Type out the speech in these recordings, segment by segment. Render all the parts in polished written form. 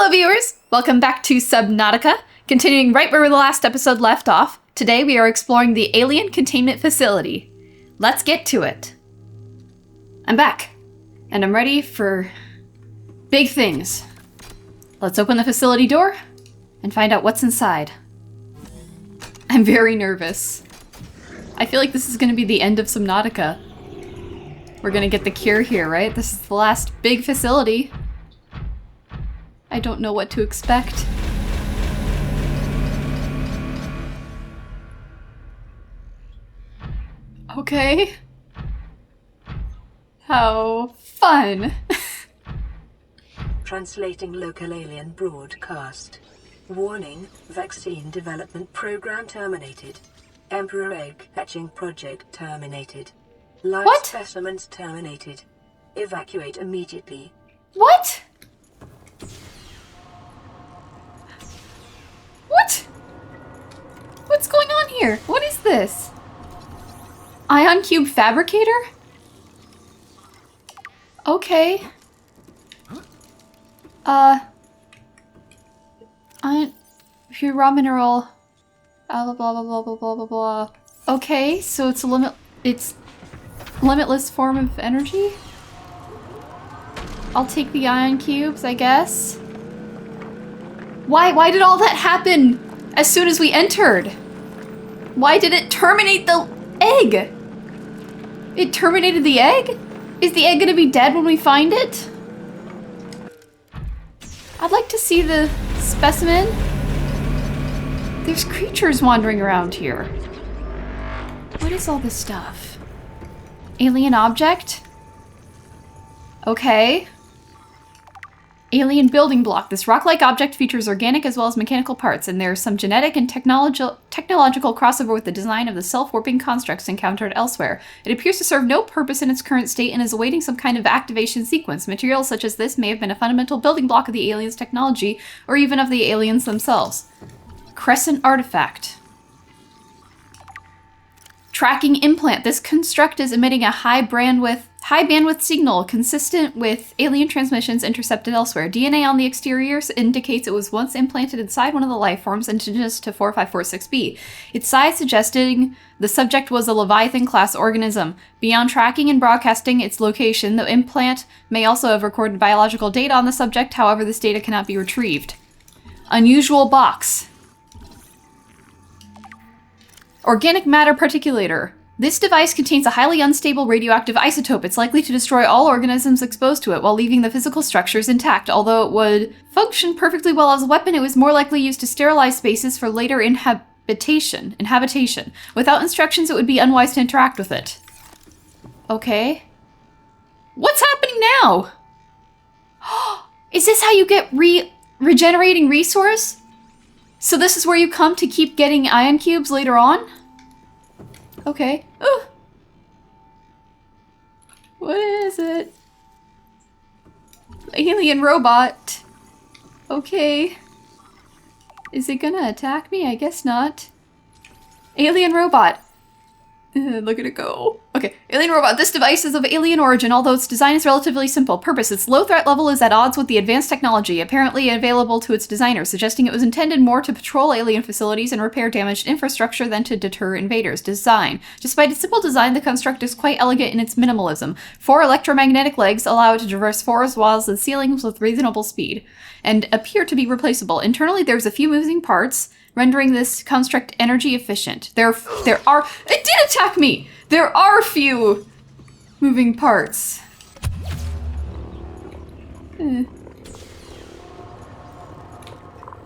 Hello viewers! Welcome back to Subnautica. Continuing right where the last episode left off, today we are exploring the Alien Containment Facility. Let's get to it. I'm back, and I'm ready for big things. Let's open the facility door and find out what's inside. I'm very nervous. I feel like this is going to be the end of Subnautica. We're going to get the cure here, right? This is the last big facility. I don't know what to expect. Okay. How fun. Translating local alien broadcast. Warning, vaccine development program terminated. Emperor egg hatching project terminated. Live What? specimens terminated. Evacuate immediately. What? What? What's going on here? What is this? Ion Cube Fabricator? Okay. Pure raw mineral. Blah blah blah blah blah blah blah blah. Okay, so it's limitless form of energy? I'll take the ion cubes, I guess. Why did all that happen as soon as we entered? Why did it terminate the egg? It terminated the egg? Is the egg gonna be dead when we find it? I'd like to see the specimen. There's creatures wandering around here. What is all this stuff? Alien object? Okay. Alien building block. This rock-like object features organic as well as mechanical parts, and there's some genetic and technological crossover with the design of the self-warping constructs encountered elsewhere. It appears to serve no purpose in its current state and is awaiting some kind of activation sequence. Materials such as this may have been a fundamental building block of the aliens' technology, or even of the aliens themselves. Crescent artifact. Tracking implant. This construct is emitting a high bandwidth signal consistent with alien transmissions intercepted elsewhere. DNA on the exterior indicates it was once implanted inside one of the life forms, indigenous to 4546b. Its size suggesting the subject was a Leviathan class organism. Beyond tracking and broadcasting its location, the implant may also have recorded biological data on the subject, however this data cannot be retrieved. Unusual box. Organic matter particulator. This device contains a highly unstable radioactive isotope. It's likely to destroy all organisms exposed to it while leaving the physical structures intact. Although it would function perfectly well as a weapon, it was more likely used to sterilize spaces for later inhabitation. Without instructions, it would be unwise to interact with it. Okay. What's happening now? Is this how you get regenerating resource? So this is where you come to keep getting ion cubes later on? Okay. Ooh. What is it? Alien robot. Okay. Is it gonna attack me? I guess not. Alien robot. Look at it go. Okay, alien robot. This device is of alien origin, although its design is relatively simple. Purpose: its low threat level is at odds with the advanced technology apparently available to its designer, suggesting it was intended more to patrol alien facilities and repair damaged infrastructure than to deter invaders. Design: despite its simple design, the construct is quite elegant in its minimalism. 4 electromagnetic legs allow it to traverse floors, walls, and ceilings with reasonable speed, and appear to be replaceable. Internally, there's a few moving parts, rendering this construct energy efficient. There are... It did attack me! There are few moving parts.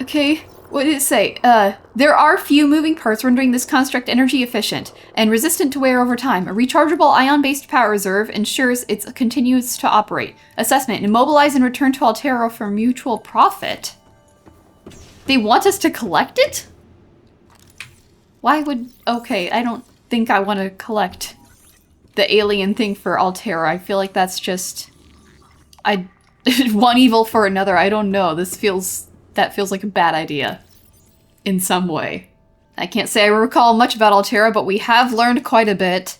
Okay, what did it say? There are few moving parts rendering this construct energy efficient and resistant to wear over time. A rechargeable ion-based power reserve ensures it continues to operate. Assessment: immobilize and return to Altera for mutual profit. They want us to collect it? Why would... Okay, I don't think I want to collect the alien thing for Altera. I feel like that's just... one evil for another. I don't know. That feels like a bad idea. In some way. I can't say I recall much about Altera, but we have learned quite a bit.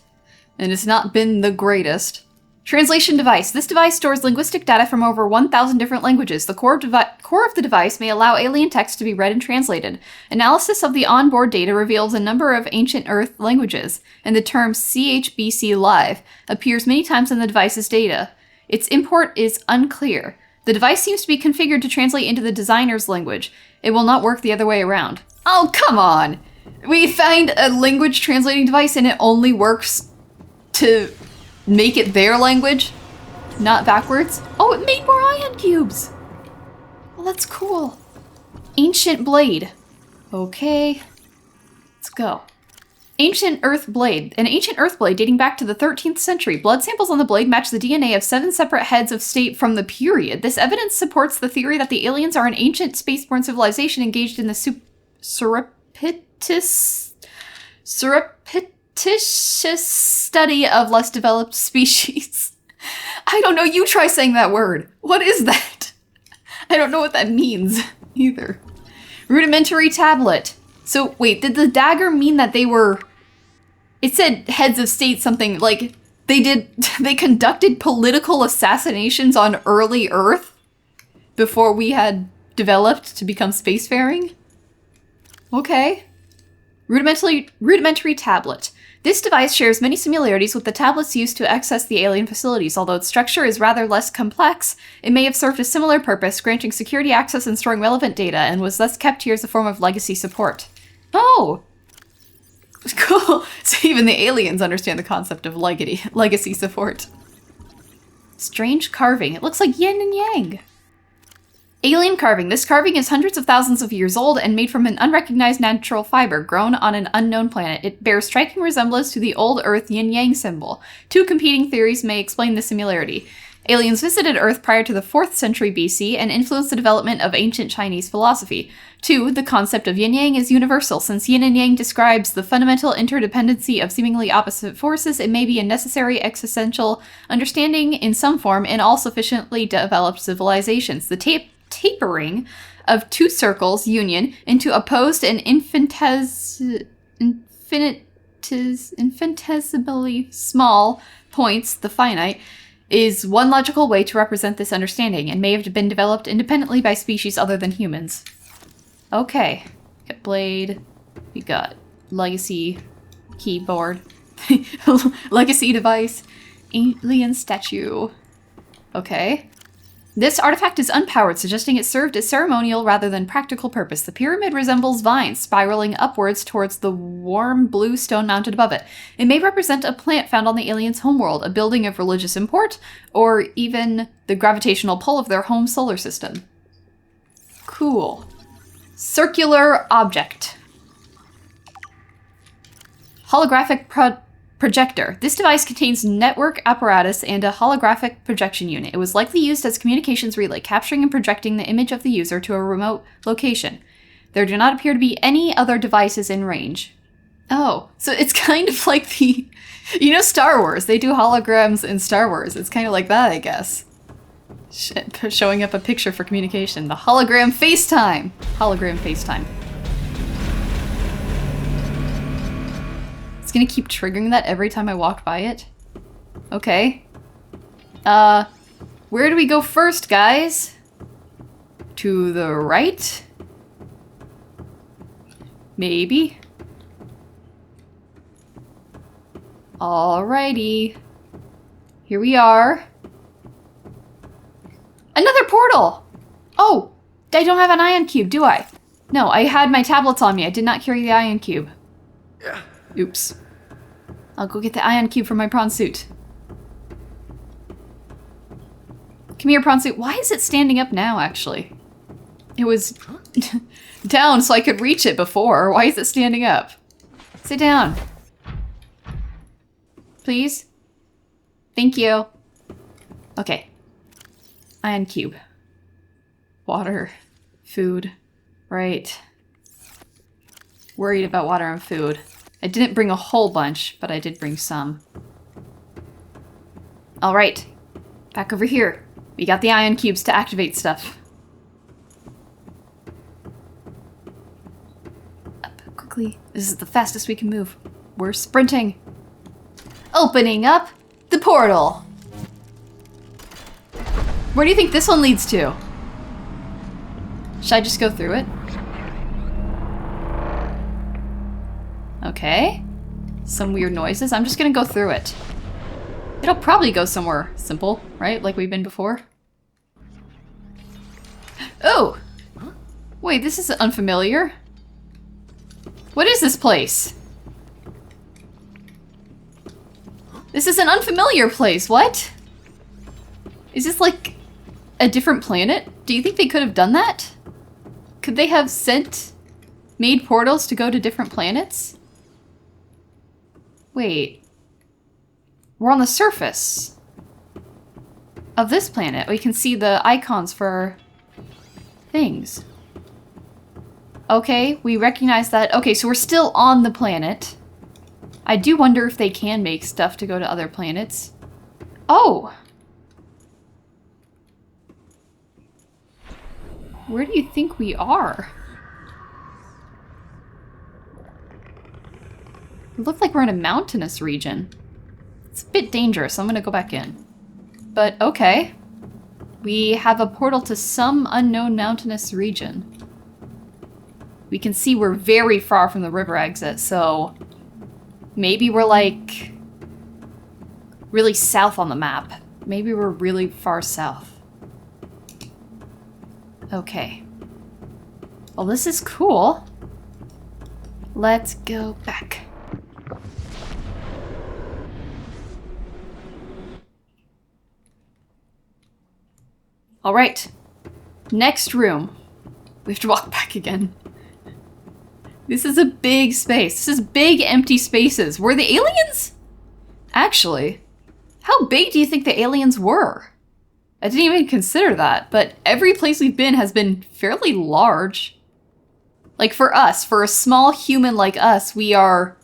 And it's not been the greatest. Translation device. This device stores linguistic data from over 1,000 different languages. The core of the device may allow alien text to be read and translated. Analysis of the onboard data reveals a number of ancient Earth languages, and the term CHBC Live appears many times in the device's data. Its import is unclear. The device seems to be configured to translate into the designer's language. It will not work the other way around. Oh, come on! We find a language translating device and it only works to make it their language, not backwards. Oh, it made more ion cubes. Well, that's cool. Ancient blade. Okay, let's go. Ancient Earth blade. An ancient Earth blade dating back to the 13th century. Blood samples on the blade match the DNA of 7 separate heads of state from the period. This evidence supports the theory that the aliens are an ancient spaceborne civilization engaged in the surreptitious study of less developed species. I don't know, you try saying that word. What is that? I don't know what that means either. Rudimentary tablet. So wait, did the dagger mean that they were... It said heads of state something, like they conducted political assassinations on early Earth before we had developed to become spacefaring? Okay. Rudimentary tablet. This device shares many similarities with the tablets used to access the alien facilities. Although its structure is rather less complex, it may have served a similar purpose, granting security access and storing relevant data, and was thus kept here as a form of legacy support. Oh! Cool. So even the aliens understand the concept of legacy support. Strange carving. It looks like yin and yang. Alien carving. This carving is hundreds of thousands of years old and made from an unrecognized natural fiber grown on an unknown planet. It bears striking resemblance to the old Earth yin-yang symbol. Two competing theories may explain the similarity. Aliens visited Earth prior to the 4th century BC and influenced the development of ancient Chinese philosophy. 2. The concept of yin-yang is universal. Since yin and yang describes the fundamental interdependency of seemingly opposite forces, it may be a necessary existential understanding in some form in all sufficiently developed civilizations. The tapering of two circles, union, into opposed and infinitesimally small points, the finite, is one logical way to represent this understanding and may have been developed independently by species other than humans. Okay. We got blade. We got legacy keyboard. Legacy device. Alien statue. Okay. This artifact is unpowered, suggesting it served a ceremonial rather than practical purpose. The pyramid resembles vines spiraling upwards towards the warm blue stone mounted above it. It may represent a plant found on the aliens' homeworld, a building of religious import, or even the gravitational pull of their home solar system. Cool. Circular object. Holographic projector. This device contains network apparatus and a holographic projection unit. It was likely used as a communications relay, capturing and projecting the image of the user to a remote location. There do not appear to be any other devices in range. Oh, so it's kind of like the... You know Star Wars? They do holograms in Star Wars. It's kind of like that, I guess. Showing up a picture for communication. The hologram FaceTime! Hologram FaceTime. Gonna keep triggering that every time I walk by it. Okay. Where do we go first, guys? To the right? Maybe. Alrighty. Here we are. Another portal! Oh! I don't have an ion cube, do I? No, I had my tablets on me. I did not carry the ion cube. Yeah. Oops. I'll go get the ion cube from my prawn suit. Come here, prawn suit. Why is it standing up now, actually? It was down so I could reach it before. Why is it standing up? Sit down. Please? Thank you. Okay. Ion cube. Water. Food. Right. Worried about water and food. I didn't bring a whole bunch, but I did bring some. Alright. Back over here. We got the ion cubes to activate stuff. Up, quickly. This is the fastest we can move. We're sprinting. Opening up the portal. Where do you think this one leads to? Should I just go through it? Okay. Some weird noises. I'm just gonna go through it. It'll probably go somewhere simple, right? Like we've been before. Oh! Wait, this is unfamiliar. What is this place? This is an unfamiliar place. What? Is this like a different planet? Do you think they could have done that? Could they have made portals to go to different planets? Wait. We're on the surface of this planet. We can see the icons for things. Okay, we recognize that. Okay, so we're still on the planet. I do wonder if they can make stuff to go to other planets. Oh! Where do you think we are? It looks like we're in a mountainous region. It's a bit dangerous, so I'm gonna go back in. But okay. We have a portal to some unknown mountainous region. We can see we're very far from the river exit, so maybe we're like really south on the map. Maybe we're really far south. Okay. Well, this is cool. Let's go back. All right. Next room. We have to walk back again. This is a big space. This is big empty spaces. Were the aliens? Actually, how big do you think the aliens were? I didn't even consider that, but every place we've been has been fairly large. Like for us, for a small human like us, we are...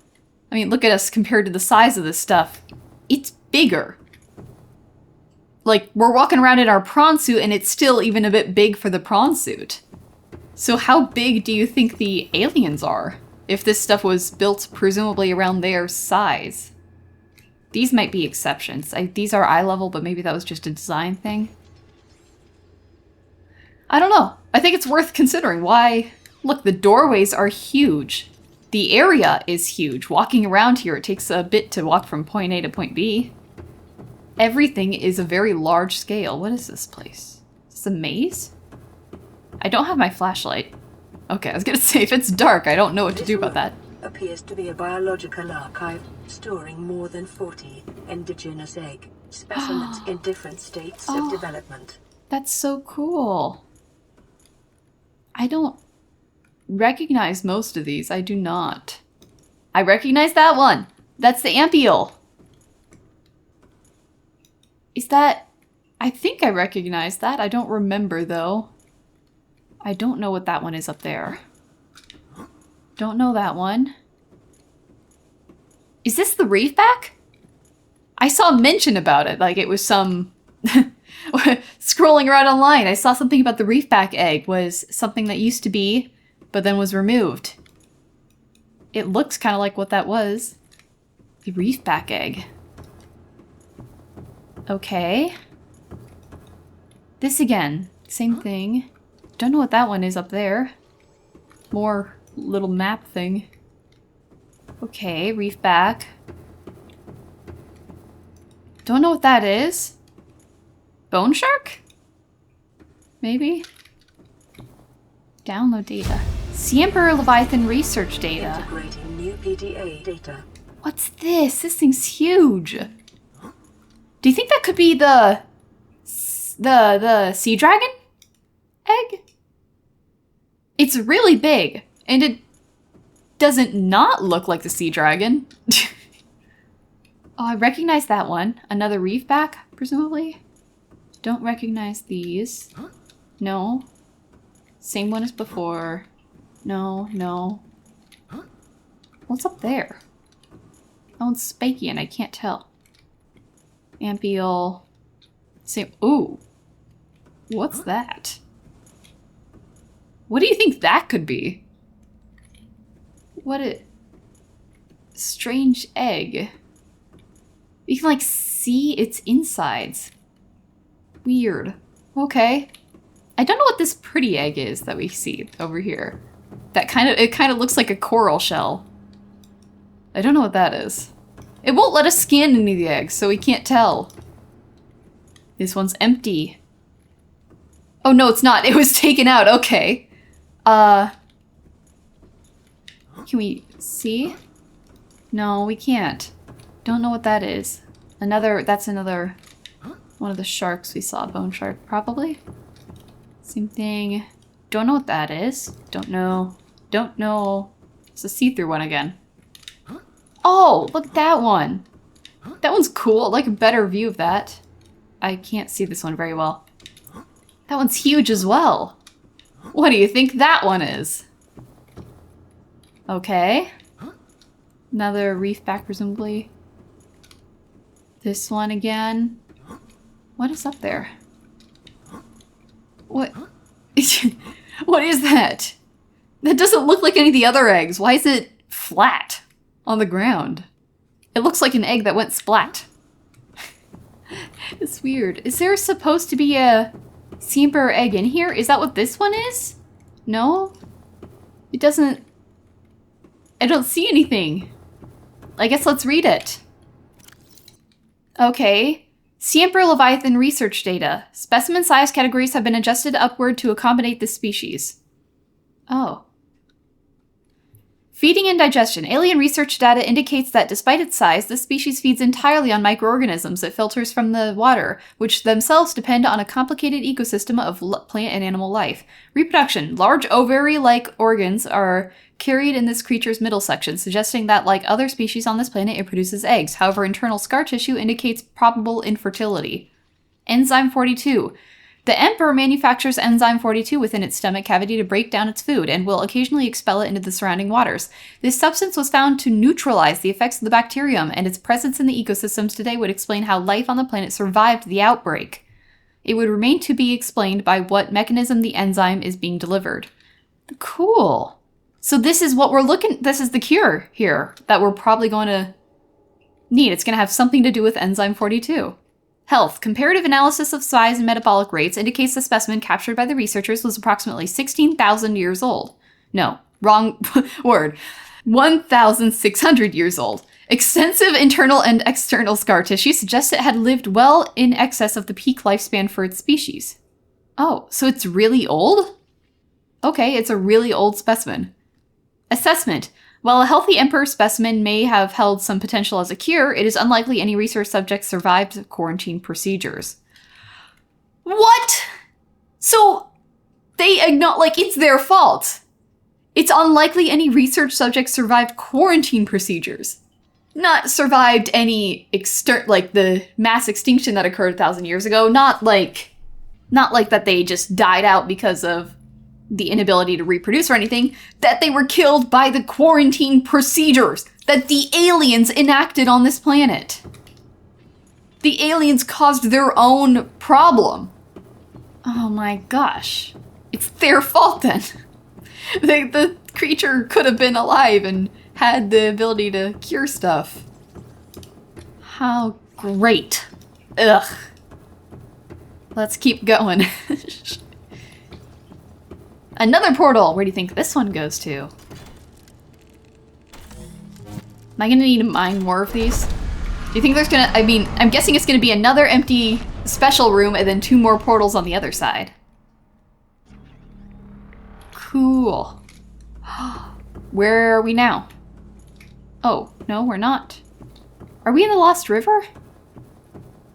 I mean, look at us compared to the size of this stuff. It's bigger. Like, we're walking around in our prawn suit and it's still even a bit big for the prawn suit. So how big do you think the aliens are? If this stuff was built presumably around their size? These might be exceptions. These are eye level, but maybe that was just a design thing. I don't know. I think it's worth considering. Why? Look, the doorways are huge. The area is huge. Walking around here, it takes a bit to walk from point A to point B. Everything is a very large scale. What is this place? Is this a maze? I don't have my flashlight. Okay, I was gonna say, if it's dark, I don't know what to do about that. Appears to be a biological archive storing more than 40 indigenous egg specimens in different states of development. That's so cool. I don't recognize most of these. I do not. I recognize that one. That's the ampiole. Is that... I think I recognize that. I don't remember, though. I don't know what that one is up there. Don't know that one. Is this the reefback? I saw a mention about it, like it was some... Scrolling around online, I saw something about the reefback egg was something that used to be, but then was removed. It looks kind of like what that was. The reefback egg. Okay. This again, same thing. Don't know what that one is up there. More little map thing. Okay, reefback. Don't know what that is. Bone shark? Maybe? Download data. Sea Emperor Leviathan research data. Integrating new PDA data. What's this? This thing's huge. Do you think that could be the sea dragon egg? It's really big, and it doesn't not look like the sea dragon. Oh, I recognize that one. Another reefback, presumably. Don't recognize these. No. Same one as before. No, no. What's up there? Oh, it's spiky and I can't tell. Ampiole. Same. Ooh. What's that? What do you think that could be? What a strange egg. You can like see its insides. Weird. Okay. I don't know what this pretty egg is that we see over here. It kind of looks like a coral shell. I don't know what that is. It won't let us scan any of the eggs, so we can't tell. This one's empty. Oh no, it's not. It was taken out. Okay. Can we see? No, we can't. Don't know what that is. That's another one of the sharks we saw. Bone shark, probably. Same thing. Don't know what that is. Don't know. Don't know. It's a see-through one again. Oh, look at that one. That one's cool. I'd like a better view of that. I can't see this one very well. That one's huge as well. What do you think that one is? Okay. Another reef back, presumably. This one again. What is up there? What? What is that? That doesn't look like any of the other eggs. Why is it flat on the ground? It looks like an egg that went splat. It's weird. Is there supposed to be a Sea Emperor egg in here? Is that what this one is? No? It doesn't... I don't see anything. I guess let's read it. Okay. Sea Emperor Leviathan research data. Specimen size categories have been adjusted upward to accommodate this species. Oh. Feeding and digestion. Alien research data indicates that despite its size, this species feeds entirely on microorganisms it filters from the water, which themselves depend on a complicated ecosystem of plant and animal life. Reproduction. Large ovary-like organs are carried in this creature's middle section, suggesting that, like other species on this planet, it produces eggs. However, internal scar tissue indicates probable infertility. Enzyme 42. The Emperor manufactures enzyme 42 within its stomach cavity to break down its food and will occasionally expel it into the surrounding waters. This substance was found to neutralize the effects of the bacterium, and its presence in the ecosystems today would explain how life on the planet survived the outbreak. It would remain to be explained by what mechanism the enzyme is being delivered. Cool. So this is what this is the cure here that we're probably going to need. It's going to have something to do with enzyme 42. Health. Comparative analysis of size and metabolic rates indicates the specimen captured by the researchers was approximately 16,000 years old. No, wrong word. 1,600 years old. Extensive internal and external scar tissue suggests it had lived well in excess of the peak lifespan for its species. Oh, so it's really old? Okay, it's a really old specimen. Assessment. While a healthy emperor specimen may have held some potential as a cure, it is unlikely any research subjects survived quarantine procedures. What? So they acknowledge, like, it's their fault. It's unlikely any research subjects survived quarantine procedures. Not survived any like the mass extinction that occurred 1,000 years ago. Not like that they just died out because of the inability to reproduce or anything, that they were killed by the quarantine procedures that the aliens enacted on this planet. The aliens caused their own problem. Oh my gosh. It's their fault then. The creature could have been alive and had the ability to cure stuff. How great. Ugh. Let's keep going. Another portal! Where do you think this one goes to? Am I gonna need to mine more of these? Do you think there's gonna... I mean, I'm guessing it's gonna be another empty special room and then 2 more portals on the other side. Cool. Where are we now? Oh, no, we're not. Are we in the Lost River?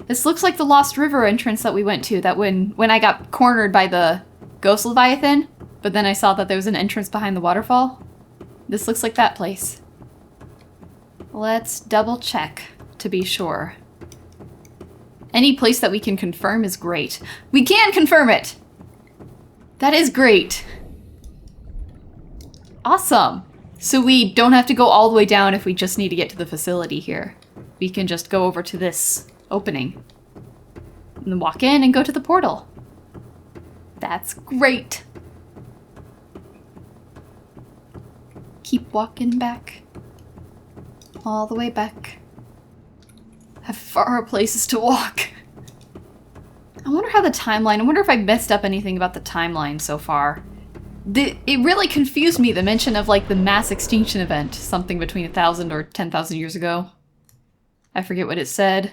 This looks like the Lost River entrance that we went to, that when I got cornered by the Ghost Leviathan, but then I saw that there was an entrance behind the waterfall. This looks like that place. Let's double check to be sure. Any place that we can confirm is great. We can confirm it! That is great. Awesome. So we don't have to go all the way down if we just need to get to the facility here. We can just go over to this opening. And then walk in and go to the portal. That's great. Keep walking back. All the way back. Have far places to walk. I wonder how the timeline... I wonder if I messed up anything about the timeline so far. It really confused me, the mention of, like, the mass extinction event. Something between 1,000 or 10,000 years ago. I forget what it said.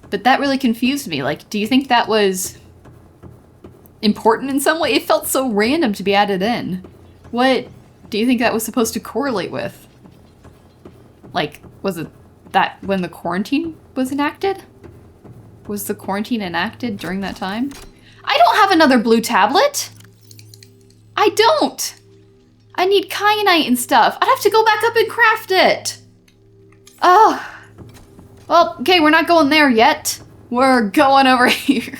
But that really confused me. Like, do you think that was important in some way? It felt so random to be added in. What do you think that was supposed to correlate with? Like, was it that when the quarantine was enacted? Was the quarantine enacted during that time? I don't have another blue tablet! I don't! I need kyanite and stuff. I'd have to go back up and craft it! Oh. Well, okay, we're not going there yet. We're going over here.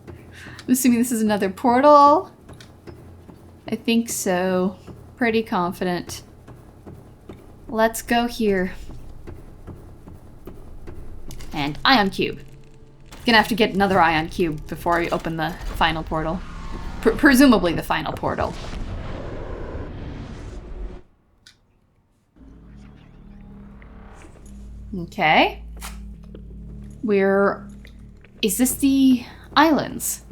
I'm assuming this is another portal. I think so. Pretty confident. Let's go here. And ion cube. Gonna have to get another ion cube before I open the final portal. Presumably the final portal. Okay. Is this the islands?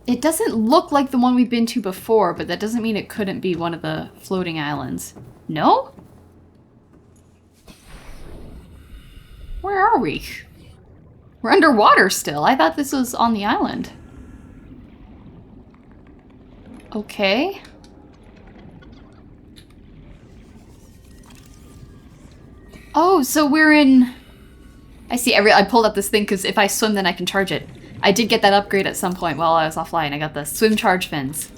It doesn't look like the one we've been to before, but that doesn't mean it couldn't be one of the floating islands. No? Where are we? We're underwater still. I thought this was on the island. Okay. Oh, so we're in... I see. I pulled up this thing because if I swim, then I can charge it. I did get that upgrade at some point while I was offline. I got the swim charge fins.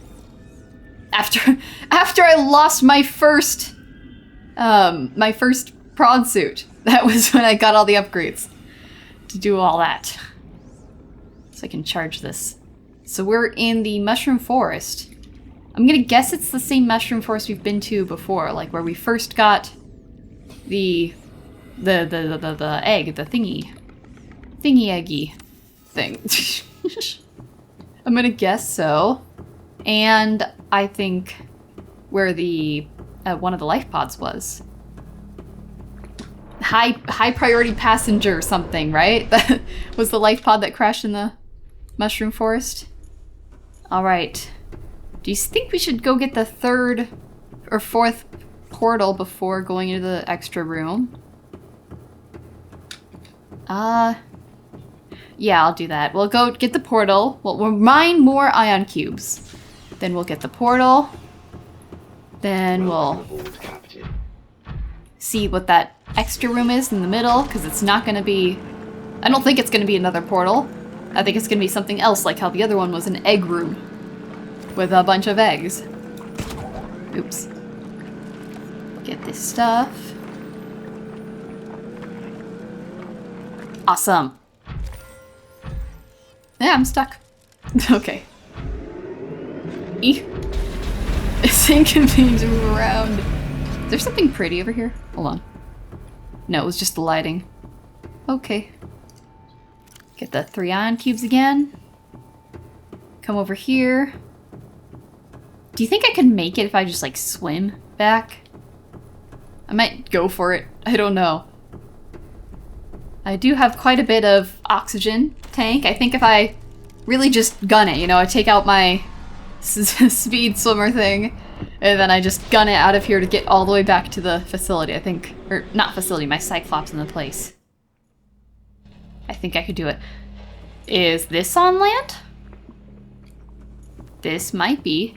After I lost my first prawn suit. That was when I got all the upgrades to do all that. So I can charge this. So we're in the mushroom forest. I'm gonna guess it's the same mushroom forest we've been to before, like where we first got the egg, the thingy eggy thing. I'm gonna guess so. And I think where the one of the life pods was. High priority passenger something, right? That was the life pod that crashed in the mushroom forest. All right. Do you think we should go get the third or fourth portal before going into the extra room? Yeah, I'll do that. We'll go get the portal. We'll mine more ion cubes. Then we'll get the portal. Then we'll see what that extra room is in the middle, because it's not going to be... I don't think it's going to be another portal. I think it's going to be something else, like how the other one was an egg room with a bunch of eggs. Oops. Get this stuff. Awesome. Yeah, I'm stuck. Okay. It's inconvenient to move around. Is there something pretty over here? Hold on. No, it was just the lighting. Okay. Get the 3 ion cubes again. Come over here. Do you think I can make it if I just, like, swim back? I might go for it. I don't know. I do have quite a bit of oxygen tank. I think if I really just gun it, you know, I take out my speed swimmer thing, and then I just gun it out of here to get all the way back to the facility, I think. Or, not facility, my Cyclops in the place. I think I could do it. Is this on land? This might be.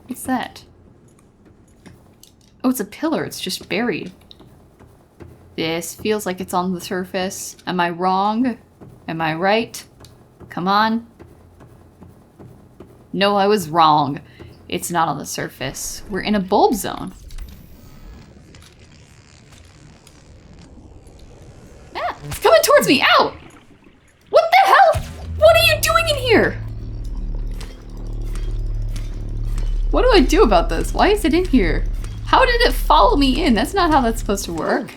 What's that? Oh, it's a pillar. It's just buried. This feels like it's on the surface. Am I wrong? Am I right? Come on. No, I was wrong. It's not on the surface. We're in a bulb zone. Ah, it's coming towards me. Ow! What the hell? What are you doing in here? What do I do about this? Why is it in here? How did it follow me in? That's not how that's supposed to work.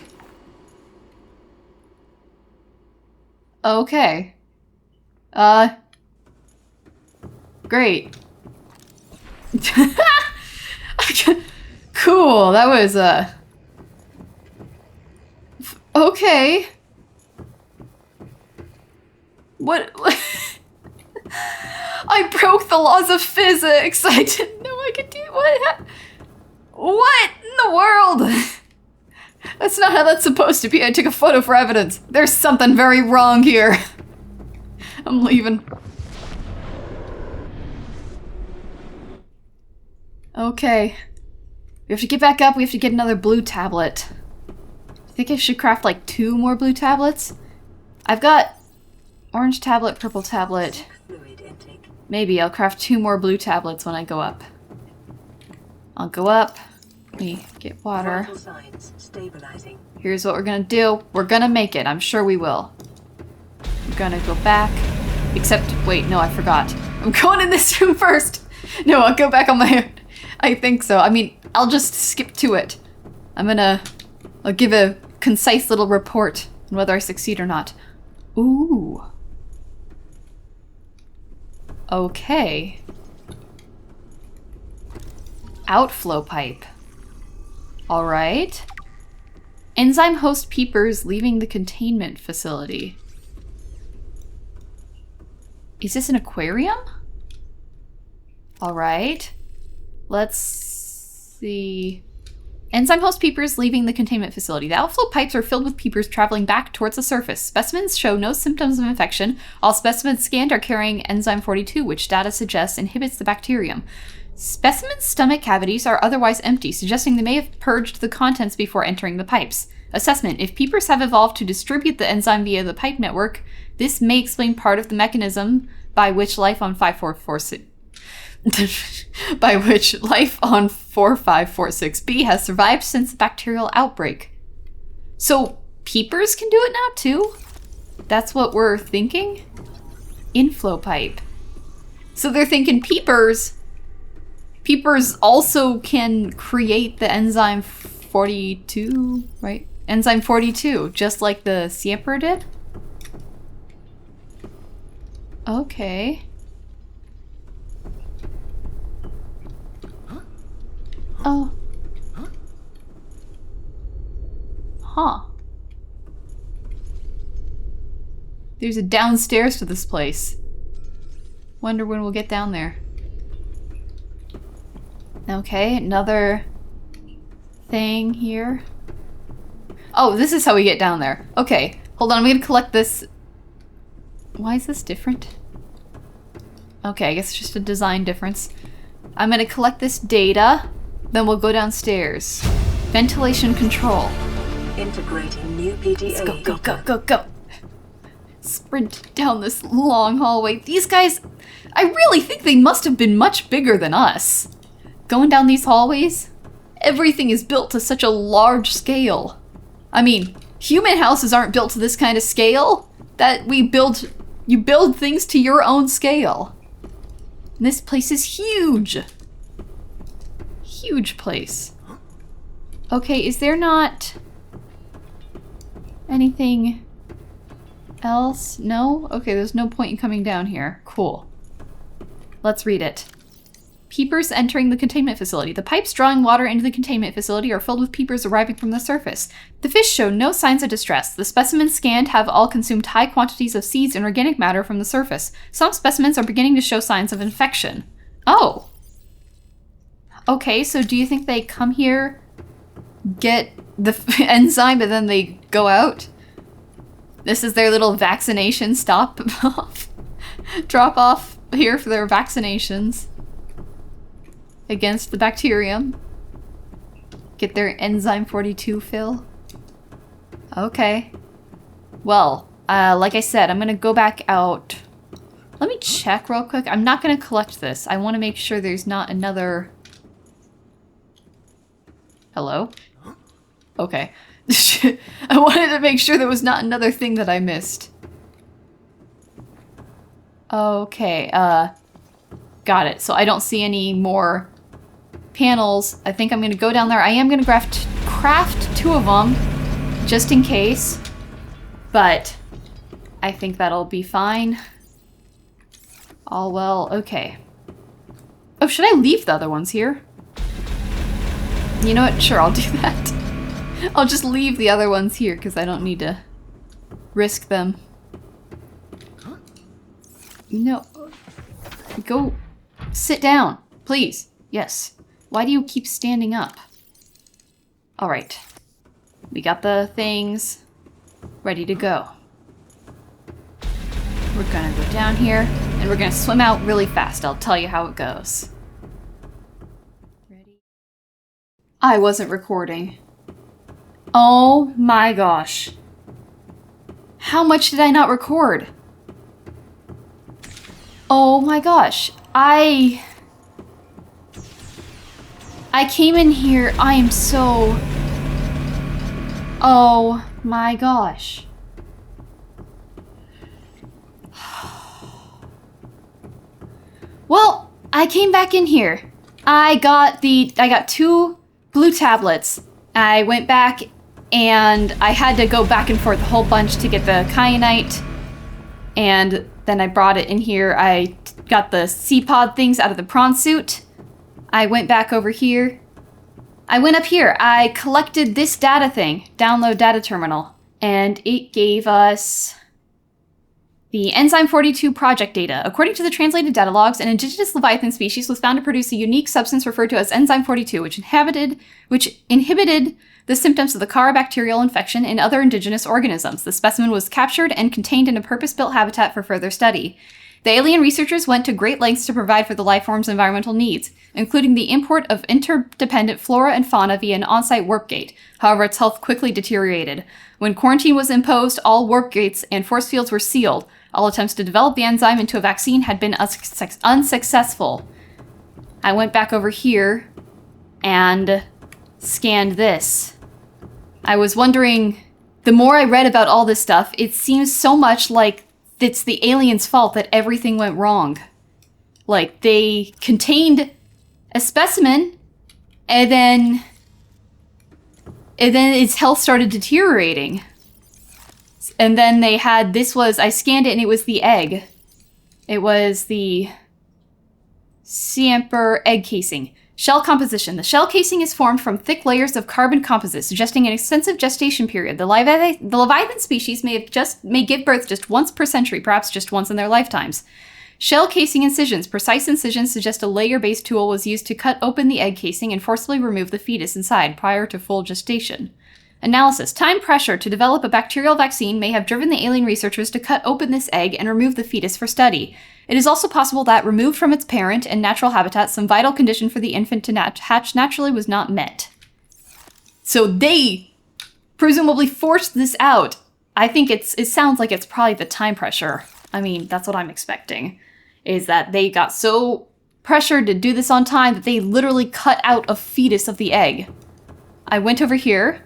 Okay. Great. Cool, that was, okay. What? I broke the laws of physics. I didn't know I could do what? What in the world? That's not how that's supposed to be. I took a photo for evidence. There's something very wrong here. I'm leaving. Okay. We have to get back up. We have to get another blue tablet. I think I should craft like 2 more blue tablets. I've got orange tablet, purple tablet. Maybe I'll craft 2 more blue tablets when I go up. I'll go up. Let me get water. Here's what we're gonna do. We're gonna make it. I'm sure we will. I'm gonna go back. Except, wait, no, I forgot. I'm going in this room first. No, I'll go back on my own. I think so. I mean, I'll just skip to it. I'll give a concise little report on whether I succeed or not. Ooh. Okay. Outflow pipe. Alright. Enzyme host peepers leaving the containment facility. Is this an aquarium? Alright. Let's see. Enzyme host peepers leaving the containment facility. The outflow pipes are filled with peepers traveling back towards the surface. Specimens show no symptoms of infection. All specimens scanned are carrying enzyme 42, which data suggests inhibits the bacterium. Specimens' stomach cavities are otherwise empty, suggesting they may have purged the contents before entering the pipes. Assessment. If peepers have evolved to distribute the enzyme via the pipe network, this may explain part of the mechanism by which life on 4546b has survived since the bacterial outbreak. So peepers can do it now too? That's what we're thinking? Inflow pipe. So they're thinking peepers also can create the enzyme 42, right? Enzyme 42, just like the Sea Emperor did? Okay. Oh. Huh. There's a downstairs to this place. Wonder when we'll get down there. Okay, another thing here. Oh, this is how we get down there. Okay, hold on, I'm gonna collect this. Why is this different? Okay, I guess it's just a design difference. I'm gonna collect this data, then we'll go downstairs. Ventilation control. Integrating new PDA. Let's go, go, go, go, go. Sprint down this long hallway. These guys, I really think they must have been much bigger than us. Going down these hallways, everything is built to such a large scale. I mean, human houses aren't built to this kind of scale. You build things to your own scale. And this place is huge. Huge place. Okay, is there not anything else? No? Okay, there's no point in coming down here. Cool. Let's read it. Peepers entering the containment facility. The pipes drawing water into the containment facility are filled with peepers arriving from the surface. The fish show no signs of distress. The specimens scanned have all consumed high quantities of seeds and organic matter from the surface. Some specimens are beginning to show signs of infection. Oh. Okay, so do you think they come here, get the enzyme, and then they go out? This is their little vaccination stop off. Drop off here for their vaccinations against the bacterium. Get their enzyme 42 fill. Okay. Well, like I said, I'm gonna go back out. Let me check real quick. I'm not gonna collect this. I want to make sure there's not another... Hello? Okay. I wanted to make sure there was not another thing that I missed. Okay, got it. So I don't see any more panels. I think I'm gonna go down there. I am gonna craft 2 of them, just in case. But I think that'll be fine. All well, okay. Oh, should I leave the other ones here? You know what? Sure, I'll do that. I'll just leave the other ones here because I don't need to risk them. No. Go sit down, please. Yes. Why do you keep standing up? All right. We got the things ready to go. We're gonna go down here, and we're gonna swim out really fast. I'll tell you how it goes. Ready? I wasn't recording. Oh my gosh. How much did I not record? Oh my gosh. I came in here, I am so... Oh my gosh. Well, I came back in here. I got 2 blue tablets. I went back and I had to go back and forth a whole bunch to get the kyanite. And then I brought it in here. I got the sea pod things out of the prawn suit. I went back over here. I went up here. I collected this data thing, download data terminal, and it gave us the Enzyme 42 project data. According to the translated data logs, an indigenous Leviathan species was found to produce a unique substance referred to as Enzyme 42, which inhibited the symptoms of the Cara bacterial infection in other indigenous organisms. The specimen was captured and contained in a purpose-built habitat for further study. The alien researchers went to great lengths to provide for the lifeform's environmental needs, including the import of interdependent flora and fauna via an on-site warp gate. However, its health quickly deteriorated. When quarantine was imposed, all warp gates and force fields were sealed. All attempts to develop the enzyme into a vaccine had been unsuccessful. I went back over here and scanned this. I was wondering, the more I read about all this stuff, it seems so much like it's the aliens' fault that everything went wrong. Like, they contained a specimen, and then its health started deteriorating. And then they had, I scanned it and it was the egg. It was the Sea Emperor egg casing. Shell composition. The shell casing is formed from thick layers of carbon composite, suggesting an extensive gestation period. The Leviathan species may give birth just once per century, perhaps just once in their lifetimes. Shell casing incisions. Precise incisions suggest a layer-based tool was used to cut open the egg casing and forcibly remove the fetus inside prior to full gestation. Analysis. Time pressure to develop a bacterial vaccine may have driven the alien researchers to cut open this egg and remove the fetus for study. It is also possible that, removed from its parent and natural habitat, some vital condition for the infant to hatch naturally was not met. So they presumably forced this out. I think it sounds like it's probably the time pressure. I mean, that's what I'm expecting. Is that they got so pressured to do this on time that they literally cut out a fetus of the egg. I went over here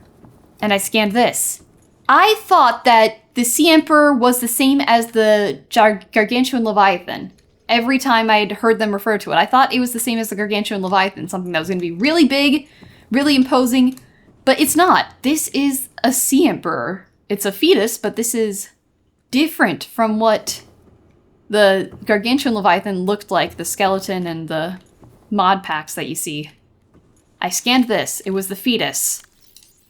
and I scanned this. I thought that the Sea Emperor was the same as the Gargantuan Leviathan. Every time I'd heard them refer to it, I thought it was the same as the Gargantuan Leviathan, something that was going to be really big, really imposing, but it's not. This is a Sea Emperor. It's a fetus, but this is different from what the Gargantuan Leviathan looked like, the skeleton and the mod packs that you see. I scanned this. It was the fetus.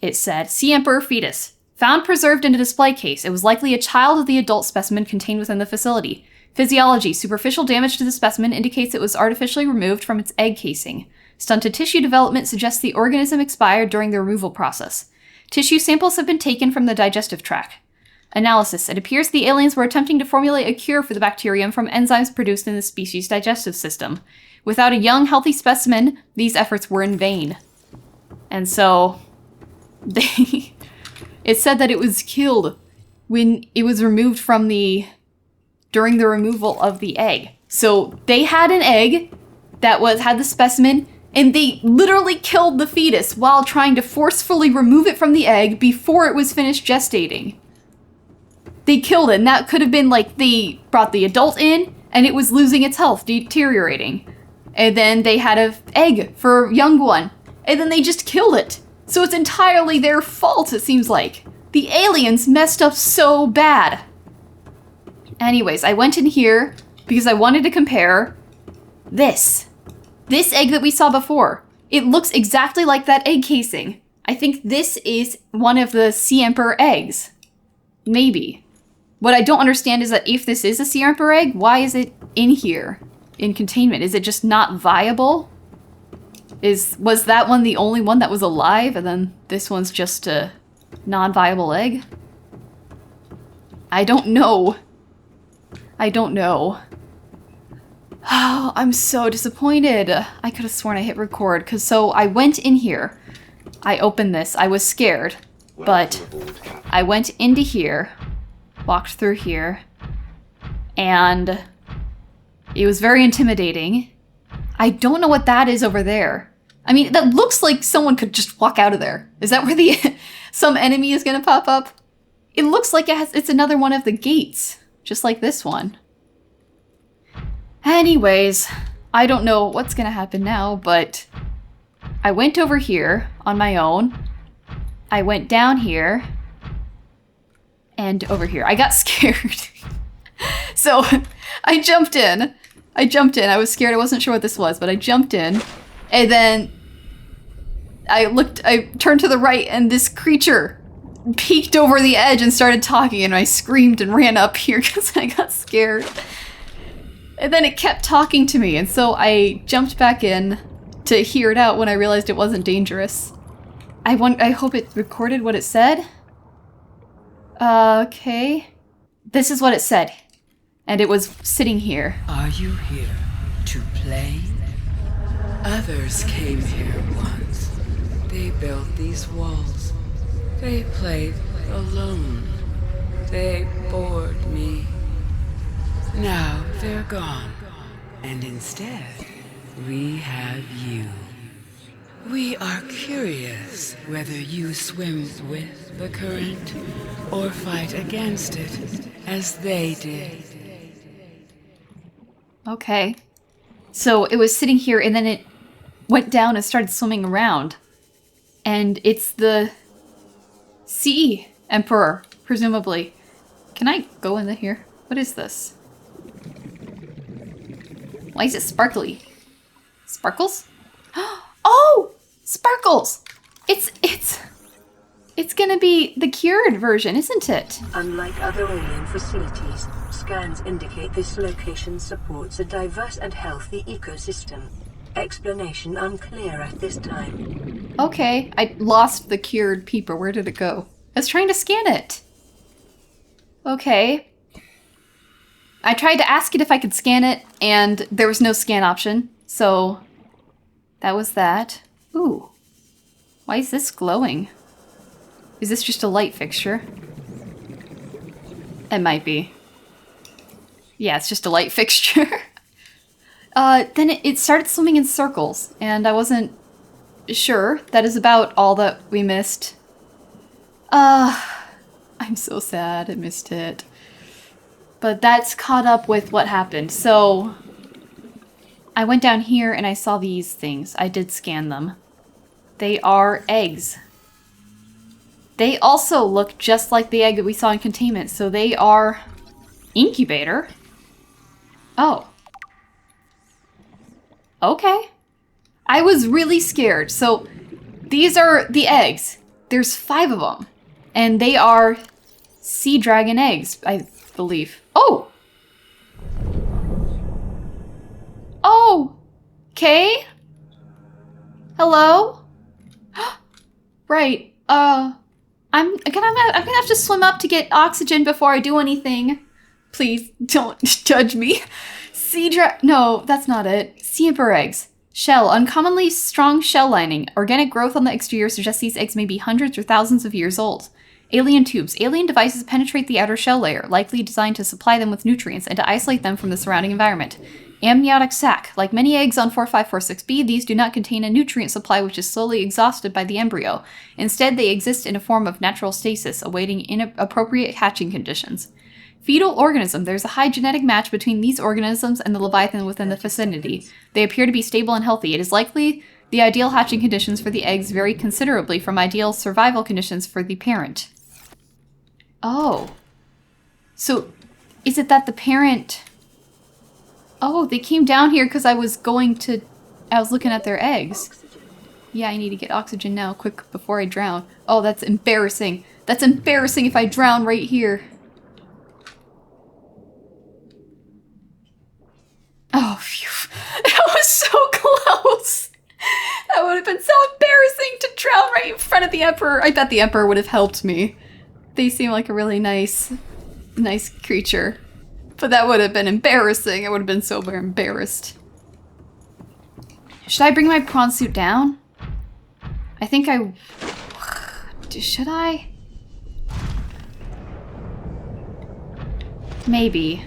It said, Sea Emperor fetus. Found preserved in a display case. It was likely a child of the adult specimen contained within the facility. Physiology. Superficial damage to the specimen indicates it was artificially removed from its egg casing. Stunted tissue development suggests the organism expired during the removal process. Tissue samples have been taken from the digestive tract. Analysis. It appears the aliens were attempting to formulate a cure for the bacterium from enzymes produced in the species' digestive system. Without a young, healthy specimen, these efforts were in vain. And so, it said that it was killed when it was removed from during the removal of the egg. So they had an egg that had the specimen, and they literally killed the fetus while trying to forcefully remove it from the egg before it was finished gestating. They killed it, and that could have been like they brought the adult in, and it was losing its health, deteriorating. And then they had an egg for a young one, and then they just killed it. So it's entirely their fault, it seems like. The aliens messed up so bad. Anyways, I went in here because I wanted to compare this. This egg that we saw before. It looks exactly like that egg casing. I think this is one of the Sea Emperor eggs. Maybe. what I don't understand is that if this is a Sea Emperor egg, why is it in here? In containment? Is it just not viable? Was that one the only one that was alive, and then this one's just a non-viable egg? I don't know. I don't know. Oh, I'm so disappointed. I could have sworn I hit record, because so I went in here. I opened this. I was scared, but I went into here, walked through here, and it was very intimidating. I don't know what that is over there. I mean, that looks like someone could just walk out of there. Is that where the some enemy is gonna pop up? It looks like it's another one of the gates, just like this one. Anyways, I don't know what's gonna happen now, but I went over here on my own. I went down here and over here. I got scared. So I jumped in. I was scared. I wasn't sure what this was, but I jumped in. And then I turned to the right, and this creature peeked over the edge and started talking, and I screamed and ran up here because I got scared. And then it kept talking to me, and so I jumped back in to hear it out when I realized it wasn't dangerous. I hope it recorded what it said. Okay. This is what it said. And it was sitting here. Are you here to play? Others came here once. They built these walls. They played alone. They bored me. Now they're gone. And instead, we have you. We are curious whether you swim with the current or fight against it, as they did. Okay. So it was sitting here, and then it went down and started swimming around. And it's the Sea Emperor, presumably. Can I go in here? What is this? Why is it sparkly? Sparkles? Oh! Sparkles! It's gonna be the cured version, isn't it? Unlike other alien facilities, scans indicate this location supports a diverse and healthy ecosystem. Explanation unclear at this time. Okay, I lost the cured peeper. Where did it go? I was trying to scan it. Okay. I tried to ask it if I could scan it, and there was no scan option, so that was that. Ooh. Why is this glowing? Is this just a light fixture? It might be. Yeah, it's just a light fixture. Then it started swimming in circles, and I wasn't sure. That is about all that we missed. I'm so sad I missed it. But that's caught up with what happened. So I went down here and I saw these things. I did scan them. They are eggs. They also look just like the egg that we saw in containment, so they are incubator. Oh. Okay. I was really scared. So these are the eggs. There's 5 of them. And they are sea dragon eggs, I believe. Oh! Oh! Okay. Hello? Right. I'm gonna have to swim up to get oxygen before I do anything. Please don't judge me. No, that's not it. Sea Emperor eggs. Shell, uncommonly strong shell lining. Organic growth on the exterior suggests these eggs may be hundreds or thousands of years old. Alien tubes. Alien devices penetrate the outer shell layer, likely designed to supply them with nutrients and to isolate them from the surrounding environment. Amniotic sac. Like many eggs on 4546b, these do not contain a nutrient supply which is slowly exhausted by the embryo. Instead, they exist in a form of natural stasis, awaiting inappropriate hatching conditions. Fetal organism. There's a high genetic match between these organisms and the Leviathan within the vicinity. They appear to be stable and healthy. It is likely the ideal hatching conditions for the eggs vary considerably from ideal survival conditions for the parent. Oh. So, is it that the parent... Oh, they came down here because I was looking at their eggs. Yeah, I need to get oxygen now, quick, before I drown. Oh, that's embarrassing. That's embarrassing if I drown right here. Oh, phew. That was so close. That would have been so embarrassing to drown right in front of the Emperor. I bet the Emperor would have helped me. They seem like a really nice creature. But that would have been embarrassing. I would have been so very embarrassed. Should I bring my prawn suit down? I think I... Should I? Maybe.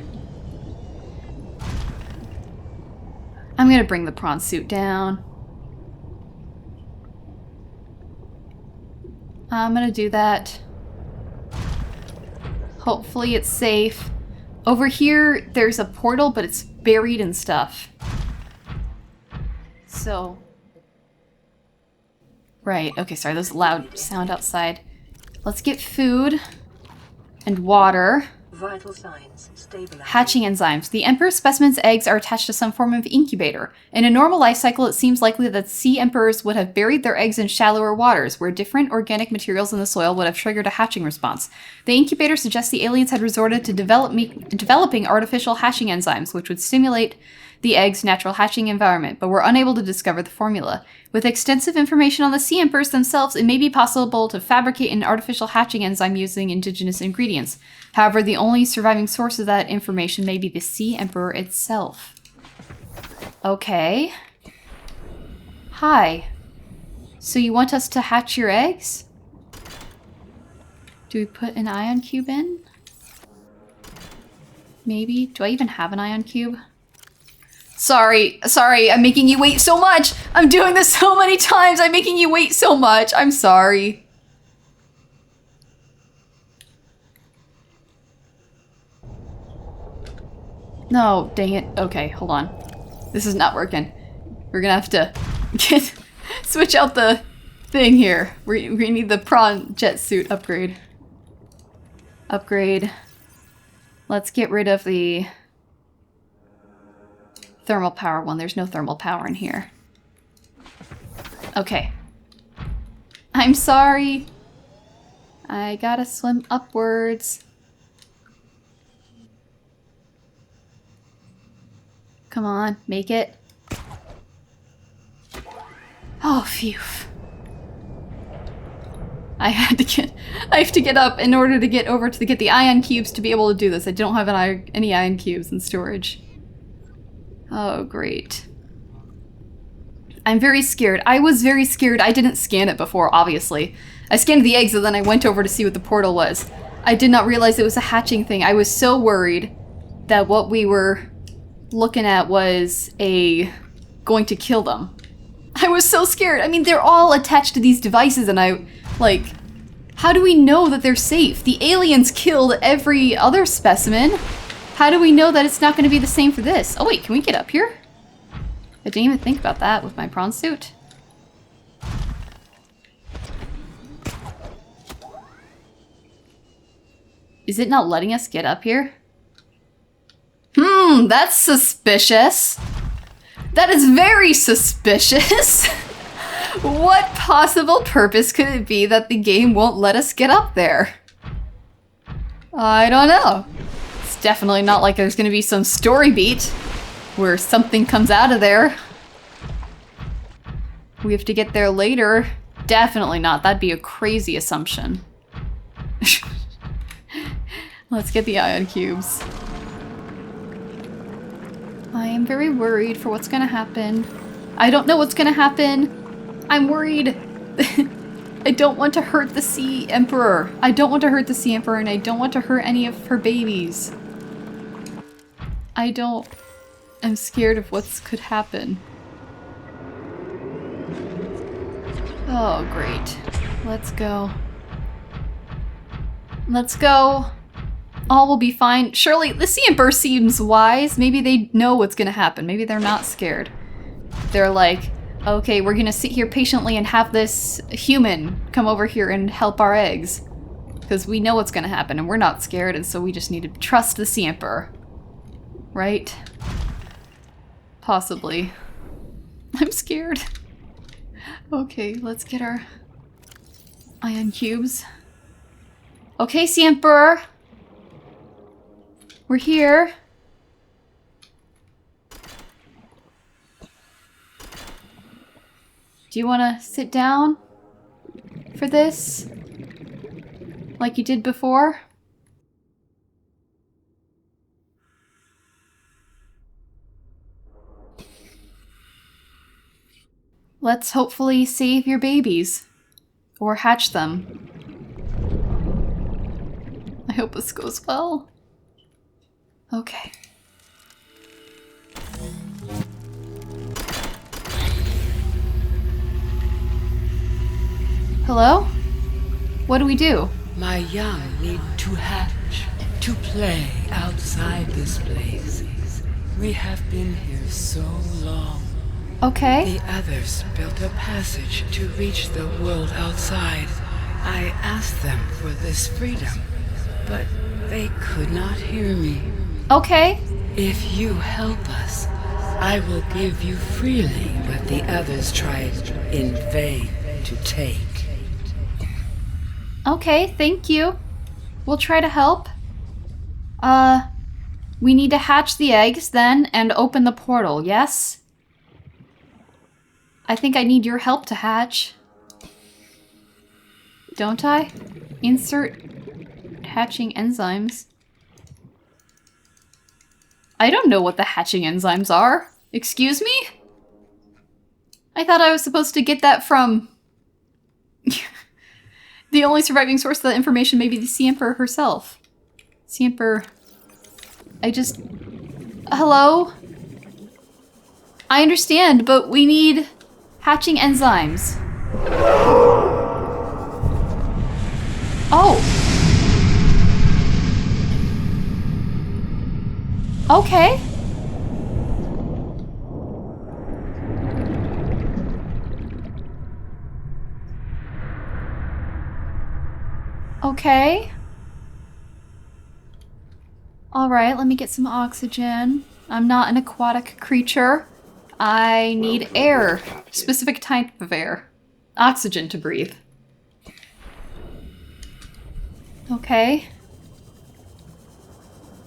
I'm gonna bring the prawn suit down. I'm gonna do that. Hopefully it's safe. Over here, there's a portal, but it's buried in stuff. So... Right, okay, sorry, there's a loud sound outside. Let's get food and water. Vital signs stabilizing. Hatching enzymes. The Emperor specimen's eggs are attached to some form of incubator. In a normal life cycle, it seems likely that sea emperors would have buried their eggs in shallower waters, where different organic materials in the soil would have triggered a hatching response. The incubator suggests the aliens had resorted to developing artificial hatching enzymes, which would stimulate the egg's natural hatching environment, but were unable to discover the formula. With extensive information on the sea emperors themselves, it may be possible to fabricate an artificial hatching enzyme using indigenous ingredients. However, the only surviving source of that information may be the Sea Emperor itself. Okay. Hi. So you want us to hatch your eggs? Do we put an ion cube in? Maybe? Do I even have an ion cube? Sorry, I'm making you wait so much! I'm doing this so many times! I'm making you wait so much! I'm sorry. No, dang it. Okay, hold on. This is not working. We're gonna have to switch out the thing here. We need the prawn jet suit upgrade. Upgrade. Let's get rid of the thermal power one. There's no thermal power in here. Okay. I'm sorry. I gotta swim upwards. Come on, make it. Oh, phew. I have to get up in order to get over to get the ion cubes to be able to do this. I don't have any ion cubes in storage. Oh, great. I'm very scared. I was very scared. I didn't scan it before, obviously. I scanned the eggs and then I went over to see what the portal was. I did not realize it was a hatching thing. I was so worried that what we were looking at was going to kill them. I was so scared. I mean, they're all attached to these devices and how do we know that they're safe? The aliens killed every other specimen. How do we know that it's not going to be the same for this? Oh wait, can we get up here? I didn't even think about that with my prawn suit. Is it not letting us get up here? That's suspicious. That is very suspicious. What possible purpose could it be that the game won't let us get up there? I don't know. It's definitely not like there's gonna be some story beat where something comes out of there. We have to get there later. Definitely not. That'd be a crazy assumption. Let's get the ion cubes. I am very worried for what's gonna happen. I don't know what's gonna happen. I'm worried. I don't want to hurt the Sea Emperor. I don't want to hurt the Sea Emperor and I don't want to hurt any of her babies. I'm scared of what could happen. Oh, great. Let's go. Let's go. All will be fine. Surely, the Sea Emperor seems wise. Maybe they know what's gonna happen. Maybe they're not scared. They're like, okay, we're gonna sit here patiently and have this human come over here and help our eggs. Because we know what's gonna happen and we're not scared and so we just need to trust the Sea Emperor. Right? Possibly. I'm scared. Okay, let's get our ion cubes. Okay, Sea Emperor. We're here. Do you want to sit down for this? Like you did before? Let's hopefully save your babies. Or hatch them. I hope this goes well. Okay. Hello? What do we do? My young need to hatch, to play outside this place. We have been here so long. Okay. The others built a passage to reach the world outside. I asked them for this freedom, but they could not hear me. Okay. If you help us, I will give you freely what the others tried in vain to take. Okay, thank you. We'll try to help. We need to hatch the eggs then and open the portal, yes? I think I need your help to hatch. Don't I? Insert hatching enzymes. I don't know what the hatching enzymes are. Excuse me? I thought I was supposed to get that from... The only surviving source of that information may be the Sea Emperor herself. Sea Emperor... Hello? I understand, but we need hatching enzymes. Oh. Okay. Okay. Alright, let me get some oxygen. I'm not an aquatic creature. I need air. Specific type of air. Oxygen to breathe. Okay.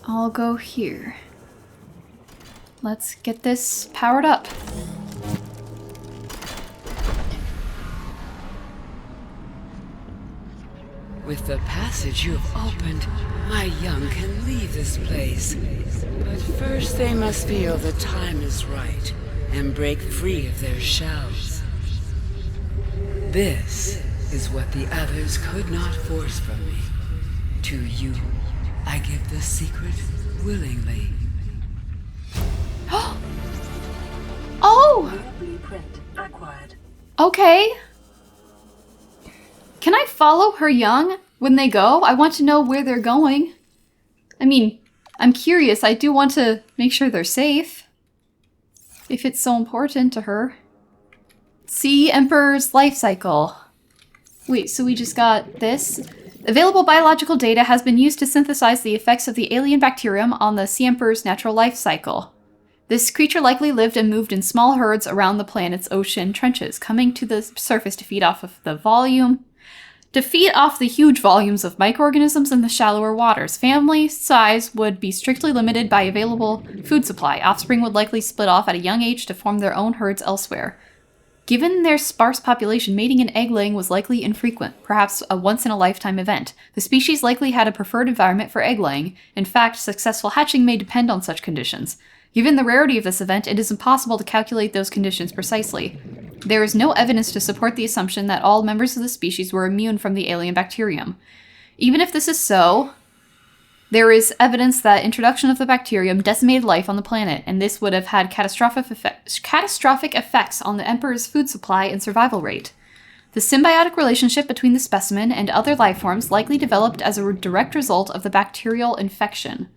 I'll go here. Let's get this powered up. With the passage you have opened, my young can leave this place. But first they must feel the time is right and break free of their shells. This is what the others could not force from me. To you, I give the secret willingly. Oh! Blueprint acquired. Okay. Can I follow her young when they go? I want to know where they're going. I mean, I'm curious. I do want to make sure they're safe. If it's so important to her. Sea Emperor's life cycle. Wait, so we just got this? Available biological data has been used to synthesize the effects of the alien bacterium on the Sea Emperor's natural life cycle. This creature likely lived and moved in small herds around the planet's ocean trenches, coming to the surface to feed off the huge volumes of microorganisms in the shallower waters. Family size would be strictly limited by available food supply. Offspring would likely split off at a young age to form their own herds elsewhere. Given their sparse population, mating and egg-laying was likely infrequent, perhaps a once-in-a-lifetime event. The species likely had a preferred environment for egg-laying. In fact, successful hatching may depend on such conditions. Given the rarity of this event, it is impossible to calculate those conditions precisely. There is no evidence to support the assumption that all members of the species were immune from the alien bacterium. Even if this is so, there is evidence that introduction of the bacterium decimated life on the planet, and this would have had catastrophic effects on the Emperor's food supply and survival rate. The symbiotic relationship between the specimen and other life forms likely developed as a direct result of the bacterial infection.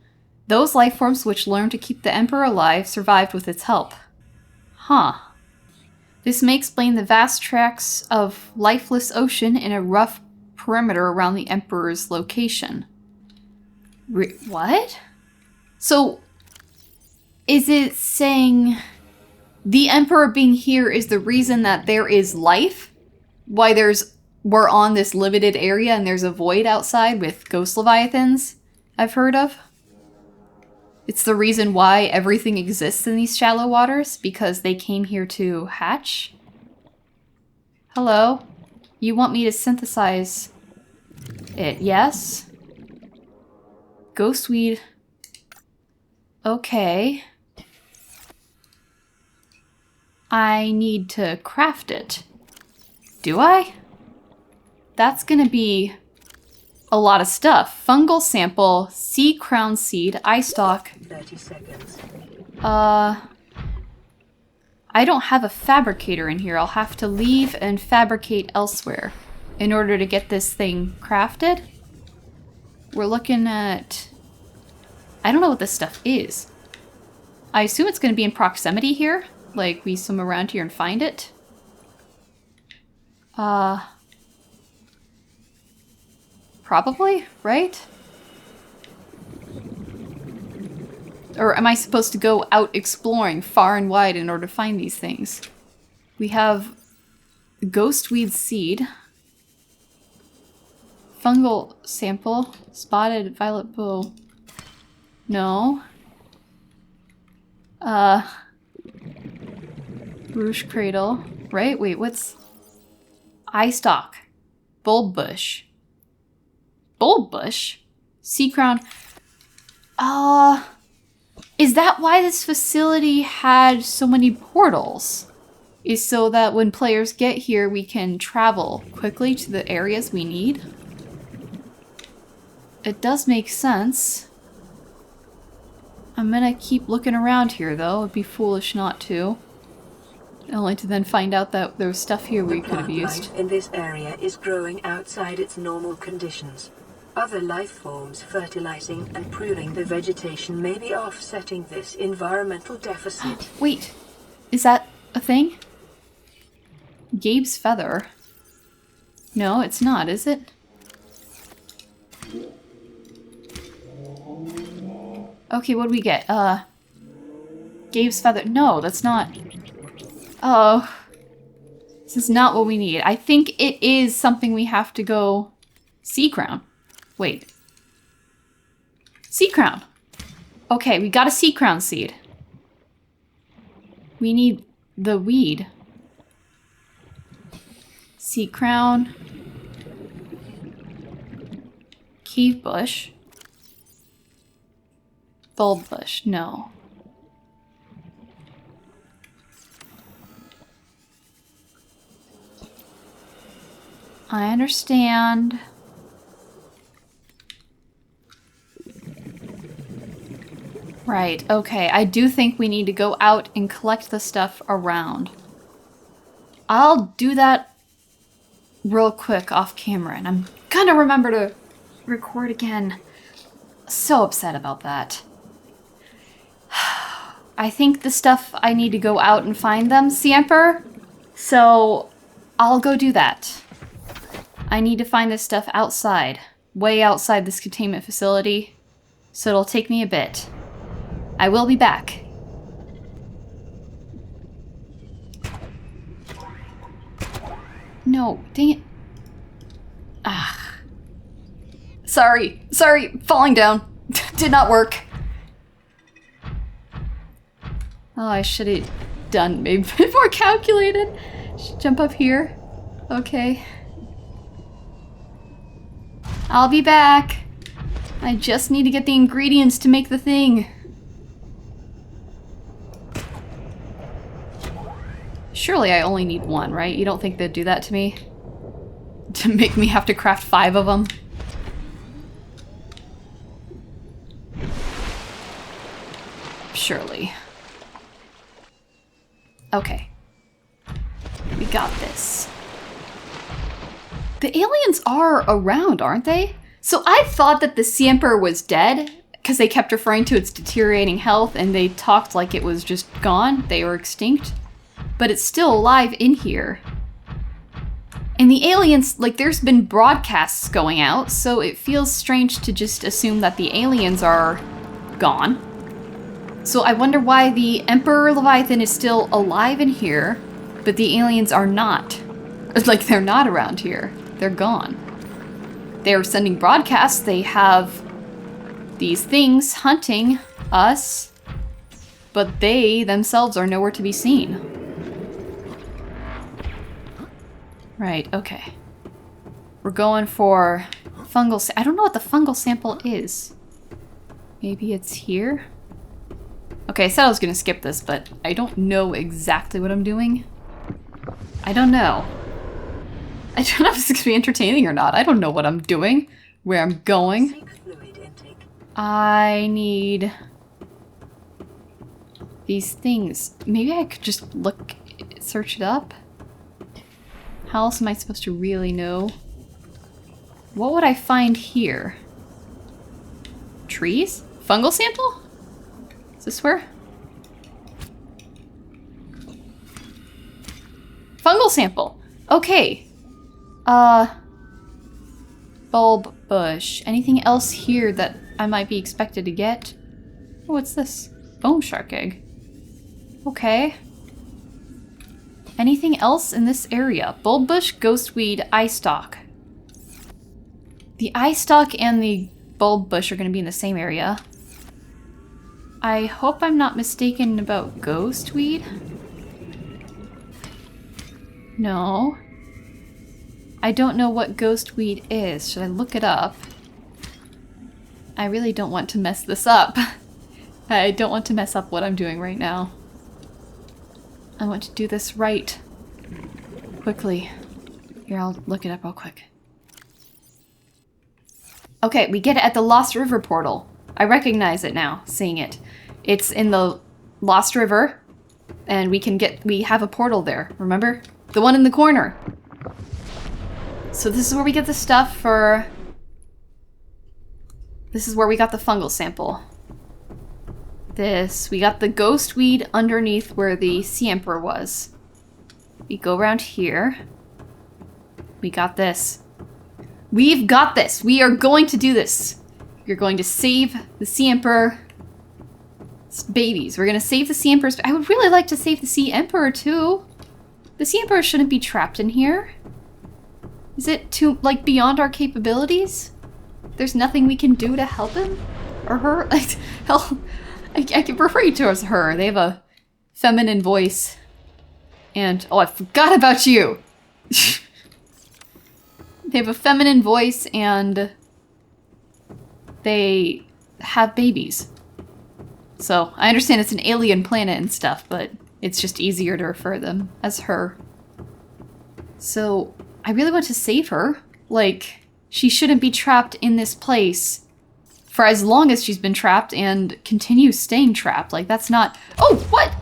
Those life forms which learned to keep the Emperor alive survived with its help. Huh. This may explain the vast tracts of lifeless ocean in a rough perimeter around the Emperor's location. What? So, is it saying the Emperor being here is the reason that there is life? Why we're on this limited area and there's a void outside with ghost leviathans I've heard of? It's the reason why everything exists in these shallow waters, because they came here to hatch? Hello? You want me to synthesize it, yes? Ghostweed. Okay. I need to craft it. Do I? That's gonna be a lot of stuff. Fungal sample, sea crown seed, eye stalk. 30 seconds. I don't have a fabricator in here. I'll have to leave and fabricate elsewhere in order to get this thing crafted. We're looking at... I don't know what this stuff is. I assume it's going to be in proximity here. Like, we swim around here and find it. Probably, right? Or am I supposed to go out exploring far and wide in order to find these things? We have ghostweed seed, fungal sample, spotted violet bow. No. Rouge cradle. Right? Wait, what's... eye stalk. Bulb bush. Bulb bush? Sea crown. Is that why this facility had so many portals? Is so that when players get here, we can travel quickly to the areas we need? It does make sense. I'm gonna keep looking around here, though. It'd be foolish not to. Only to then find out that there was stuff here we could have used. Life in this area is growing outside its normal conditions. Other life forms fertilizing and pruning the vegetation may be offsetting this environmental deficit. Wait, is that a thing? Gabe's feather. No, it's not, is it? Okay, what do we get? Gabe's feather. No, that's not... Oh. This is not what we need. I think it is something we have to go... Sea crown. Wait. Sea crown. Okay, we got a sea crown seed. We need the weed. Sea crown. Cave bush. Bulb bush. No. I understand. Right, okay. I do think we need to go out and collect the stuff around. I'll do that real quick off camera, and I'm gonna remember to record again. So upset about that. I think the stuff I need to go out and find them, Sea Emperor. So I'll go do that. I need to find this stuff outside, way outside this containment facility. So it'll take me a bit. I will be back. No, dang it. Ah. Sorry, falling down. Did not work. Oh, I should have done maybe a bit more calculated. Should jump up here. Okay. I'll be back. I just need to get the ingredients to make the thing. Surely I only need one, right? You don't think they'd do that to me? To make me have to craft 5 of them? Surely. Okay. We got this. The aliens are around, aren't they? So I thought that the Sea Emperor was dead, because they kept referring to its deteriorating health, and they talked like it was just gone. They were extinct. But it's still alive in here. And the aliens, like, there's been broadcasts going out, so it feels strange to just assume that the aliens are gone. So I wonder why the Emperor Leviathan is still alive in here, but the aliens are not. Like, they're not around here. They're gone. They're sending broadcasts. They have these things hunting us, but they themselves are nowhere to be seen. Right, okay. We're going for fungal I don't know what the fungal sample is. Maybe it's here? Okay, I said I was gonna skip this, but I don't know exactly what I'm doing. I don't know. I don't know if this is gonna be entertaining or not. I don't know what I'm doing, where I'm going. I need these things. Maybe I could just look, search it up. How else am I supposed to really know? What would I find here? Trees? Fungal sample? Is this where? Fungal sample. Okay. Bulb bush. Anything else here that I might be expected to get? Oh, what's this? Bone shark egg. Okay. Anything else in this area? Bulb bush, ghostweed, eye stalk. The eye stalk and the bulb bush are going to be in the same area. I hope I'm not mistaken about ghostweed. No. I don't know what ghostweed is. Should I look it up? I really don't want to mess this up. I don't want to mess up what I'm doing right now. I want to do this right. Quickly. Here, I'll look it up real quick. Okay, we get it at the Lost River portal. I recognize it now, seeing it. It's in the Lost River, and we have a portal there, remember? The one in the corner. So this is where we get the stuff for... This is where we got the fungal sample. We got the ghost weed underneath where the Sea Emperor was. We go around here. We got this. We've got this. We are going to do this. You're going to save the Sea Emperor babies. We're going to save the Sea Emperor's... I would really like to save the Sea Emperor too. The Sea Emperor shouldn't be trapped in here. Is it too, like, beyond our capabilities? There's nothing we can do to help him? Or her? Hell, I keep referring to as her. They have a feminine voice. And, oh, I forgot about you! They have a feminine voice and they have babies. So, I understand it's an alien planet and stuff, but it's just easier to refer to them as her. So, I really want to save her. Like, she shouldn't be trapped in this place for as long as she's been trapped and continues staying trapped. Like, that's not... Oh, what?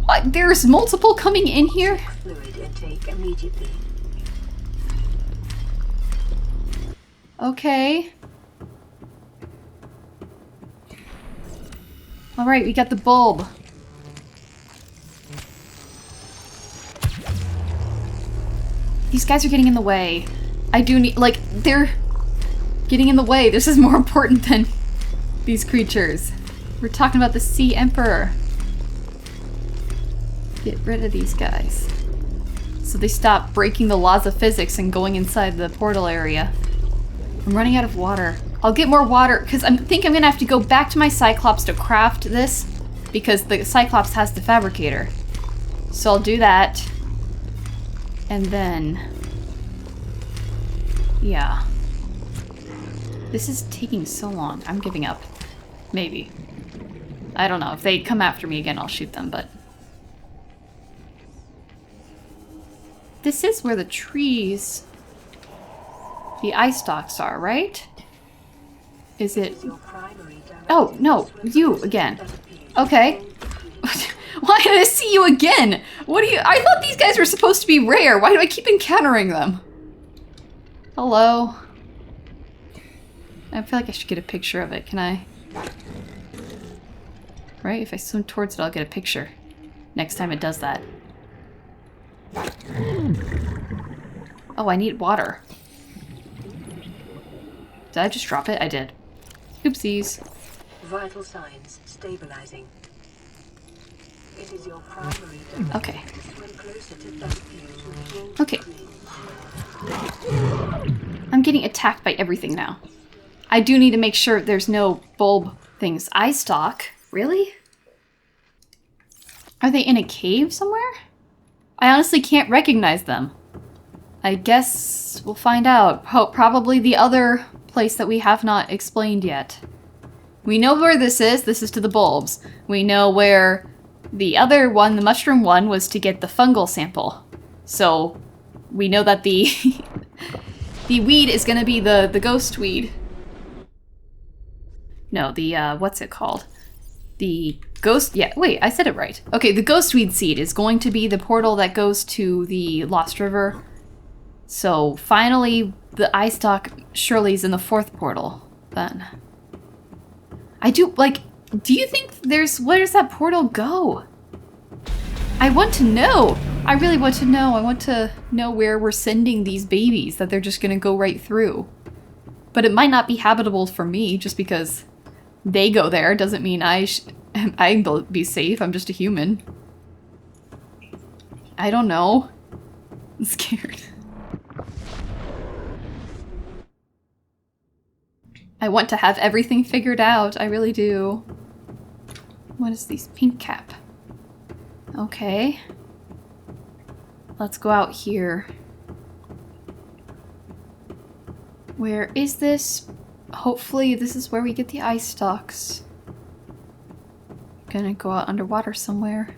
What? There's multiple coming in here? Fluid intake immediately. Okay. Alright, we got the bulb. These guys are getting in the way. I do need, like, they're getting in the way. This is more important than these creatures. We're talking about the Sea Emperor. Get rid of these guys. So they stop breaking the laws of physics and going inside the portal area. I'm running out of water. I'll get more water, because I think I'm gonna have to go back to my Cyclops to craft this, because the Cyclops has the fabricator. So I'll do that. And then... yeah. This is taking so long. I'm giving up. Maybe. I don't know. If they come after me again, I'll shoot them, but... This is where the trees... the eye stalks are, right? Is it... oh, no. You again. Okay. Why did I see you again? What do you... I thought these guys were supposed to be rare. Why do I keep encountering them? Hello? I feel like I should get a picture of it. Can I? Right? If I swim towards it, I'll get a picture. Next time it does that. Oh, I need water. Did I just drop it? I did. Oopsies. Vital signs stabilizing. It is your primary Okay. when closer to that view. Okay. I'm getting attacked by everything now. I do need to make sure there's no bulb things. Eye stalk? Really? Are they in a cave somewhere? I honestly can't recognize them. I guess we'll find out. Probably the other place that we have not explained yet. We know where this is. This is to the bulbs. We know where the other one, the mushroom one, was to get the fungal sample. So we know that the the weed is gonna be the ghost weed. No, the what's it called? The ghost, yeah, wait, I said it right. Okay, the ghostweed seed is going to be the portal that goes to the Lost River. So finally, the eye stalk surely's in the fourth portal, then. I do, like, do you think where does that portal go? I want to know. I really want to know. I want to know where we're sending these babies, that they're just gonna go right through. But it might not be habitable for me, just because they go there doesn't mean I'll be safe. I'm just a human. I don't know. I'm scared. I want to have everything figured out. I really do. What is these? Pink cap. Okay. Let's go out here. Where is this? Hopefully this is where we get the eye stalks. Gonna go out underwater somewhere.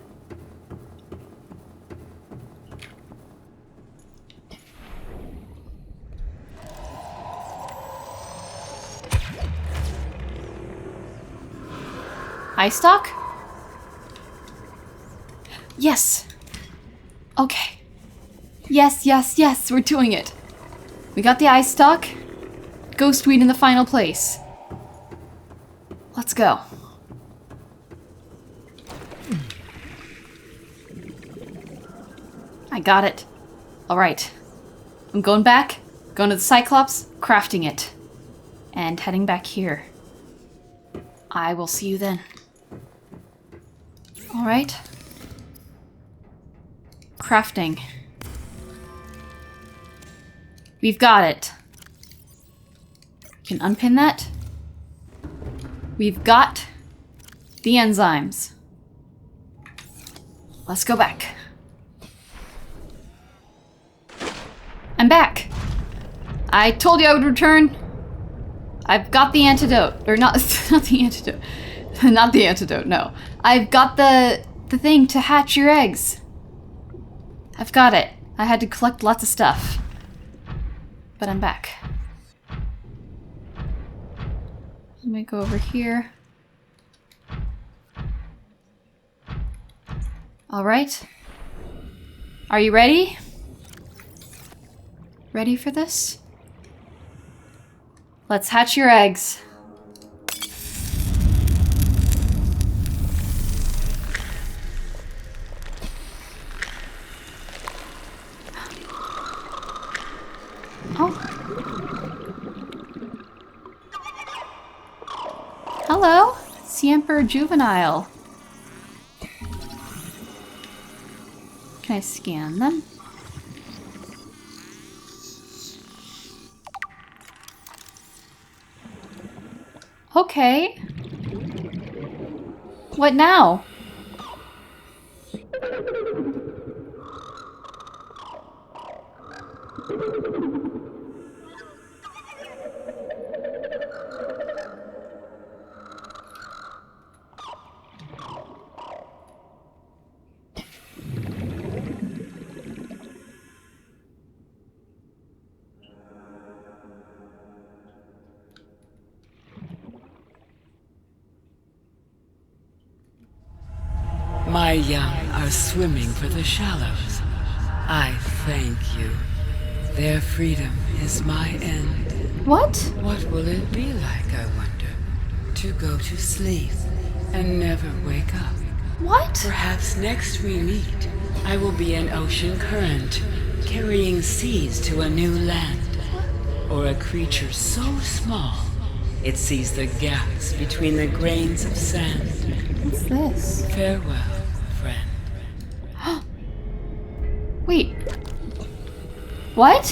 Eye stalk? Yes! Okay. Yes, yes, yes, we're doing it. We got the eye stalk. Ghostweed in the final place. Let's go. I got it. Alright. I'm going back, going to the Cyclops, crafting it. And heading back here. I will see you then. Alright. Crafting. We've got it. Can unpin that. We've got the enzymes. Let's go back. I'm back. I told you I would return. I've got the antidote. Or not, not the antidote. Not the antidote, no. I've got the thing to hatch your eggs. I've got it. I had to collect lots of stuff. But I'm back. Let me go over here. Alright. Are you ready? Ready for this? Let's hatch your eggs. Oh. Hello, Sea Emperor Juvenile. Can I scan them? Okay. What now? My young are swimming for the shallows. I thank you. Their freedom is my end. What? What will it be like, I wonder, to go to sleep and never wake up? What? Perhaps next we meet, I will be an ocean current, carrying seas to a new land. Or a creature so small, it sees the gaps between the grains of sand. What's this? Farewell, friend. Wait. What?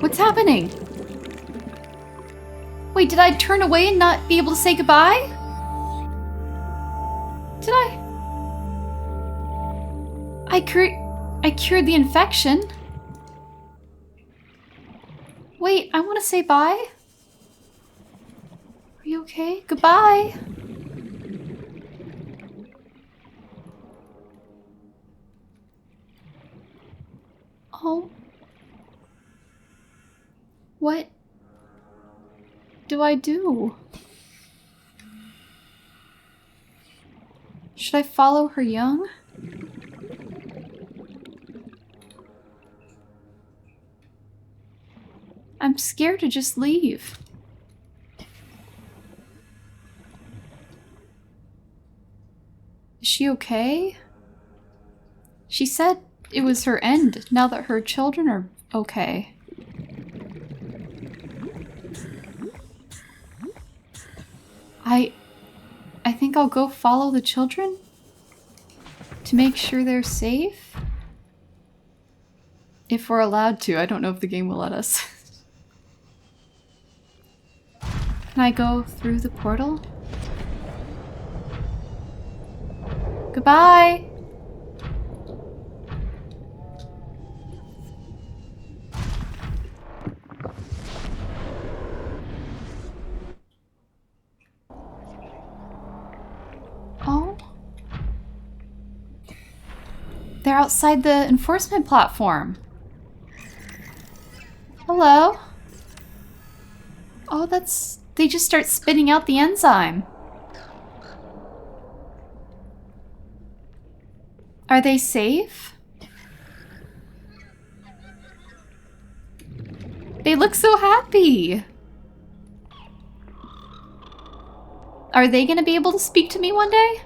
What's happening? Wait, did I turn away and not be able to say goodbye? Did I? I cured the infection. Wait, I want to say bye. Are you okay? Goodbye. Oh. What do I do? Should I follow her young? I'm scared to just leave. Is she okay? She said it was her end now that her children are okay. I think I'll go follow the children to make sure they're safe. If we're allowed to. I don't know if the game will let us. Can I go through the portal? Goodbye! Oh. They're outside the enforcement platform. Hello? Oh, they just start spitting out the enzyme. Are they safe? They look so happy. Are they gonna be able to speak to me one day?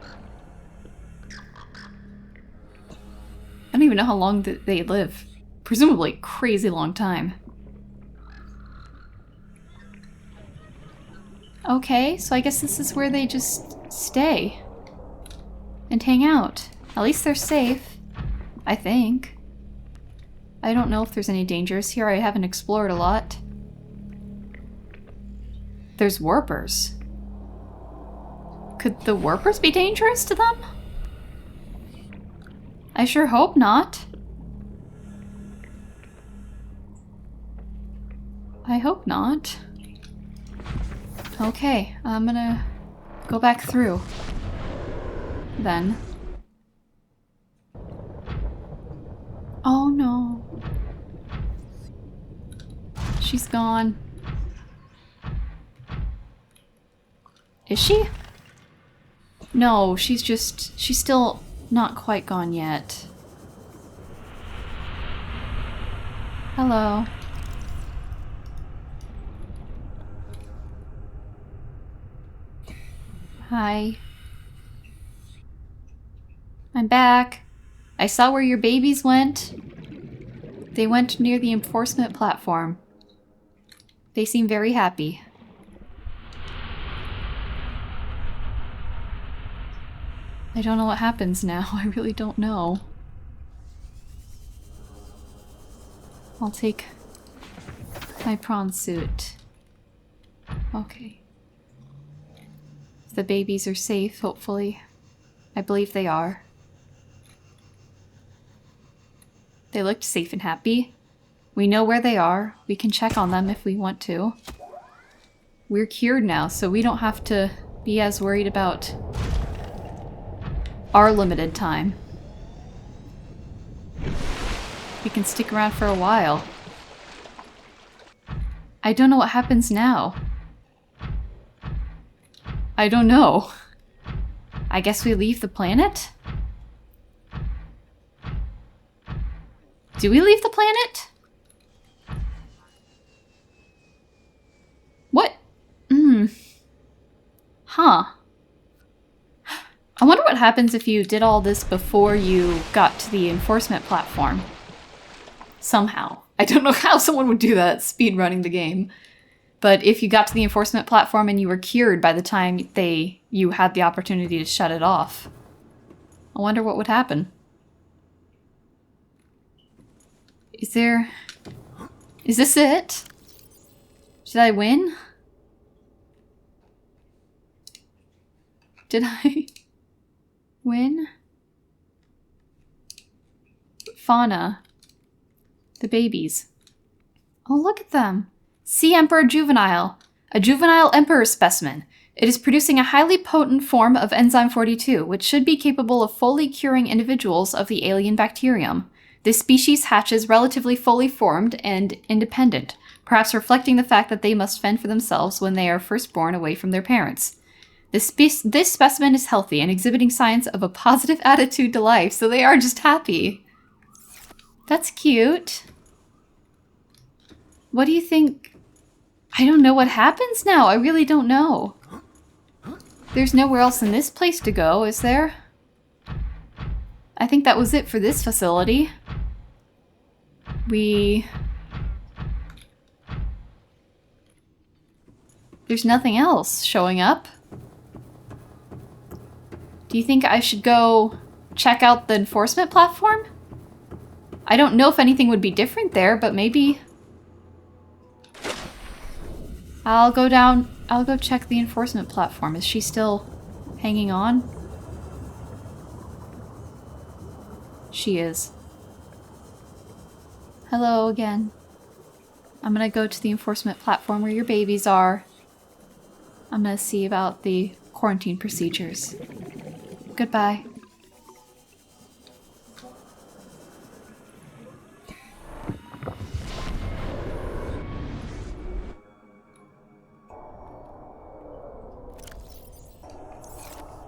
I don't even know how long they live. Presumably a crazy long time. Okay, so I guess this is where they just stay and hang out. At least they're safe, I think. I don't know if there's any dangers here. I haven't explored a lot. There's warpers. Could the warpers be dangerous to them? I sure hope not. I hope not. Okay, I'm gonna go back through. Then. Oh no. She's gone. Is she? No, she's still not quite gone yet. Hello. Hi. I'm back. I saw where your babies went. They went near the enforcement platform. They seem very happy. I don't know what happens now. I really don't know. I'll take my prawn suit. Okay. The babies are safe, hopefully. I believe they are. They looked safe and happy. We know where they are. We can check on them if we want to. We're cured now, so we don't have to be as worried about our limited time. We can stick around for a while. I don't know what happens now. I don't know. I guess we leave the planet? Do we leave the planet? What? Huh. I wonder what happens if you did all this before you got to the enforcement platform. Somehow. I don't know how someone would do that, speed running the game. But if you got to the enforcement platform and you were cured by the time you had the opportunity to shut it off, I wonder what would happen. Is this it? Did I win? Did I win? Fauna. The babies. Oh, look at them. Sea Emperor Juvenile. A juvenile emperor specimen. It is producing a highly potent form of enzyme 42, which should be capable of fully curing individuals of the alien bacterium. This species hatches relatively fully formed and independent, perhaps reflecting the fact that they must fend for themselves when they are first born away from their parents. This specimen is healthy and exhibiting signs of a positive attitude to life, so they are just happy. That's cute. What do you think? I don't know what happens now. I really don't know. There's nowhere else in this place to go, is there? I think that was it for this facility. There's nothing else showing up. Do you think I should go check out the enforcement platform? I don't know if anything would be different there, but maybe... I'll go check the enforcement platform. Is she still hanging on? She is. Hello again. I'm gonna go to the enforcement platform where your babies are. I'm gonna see about the quarantine procedures. Goodbye.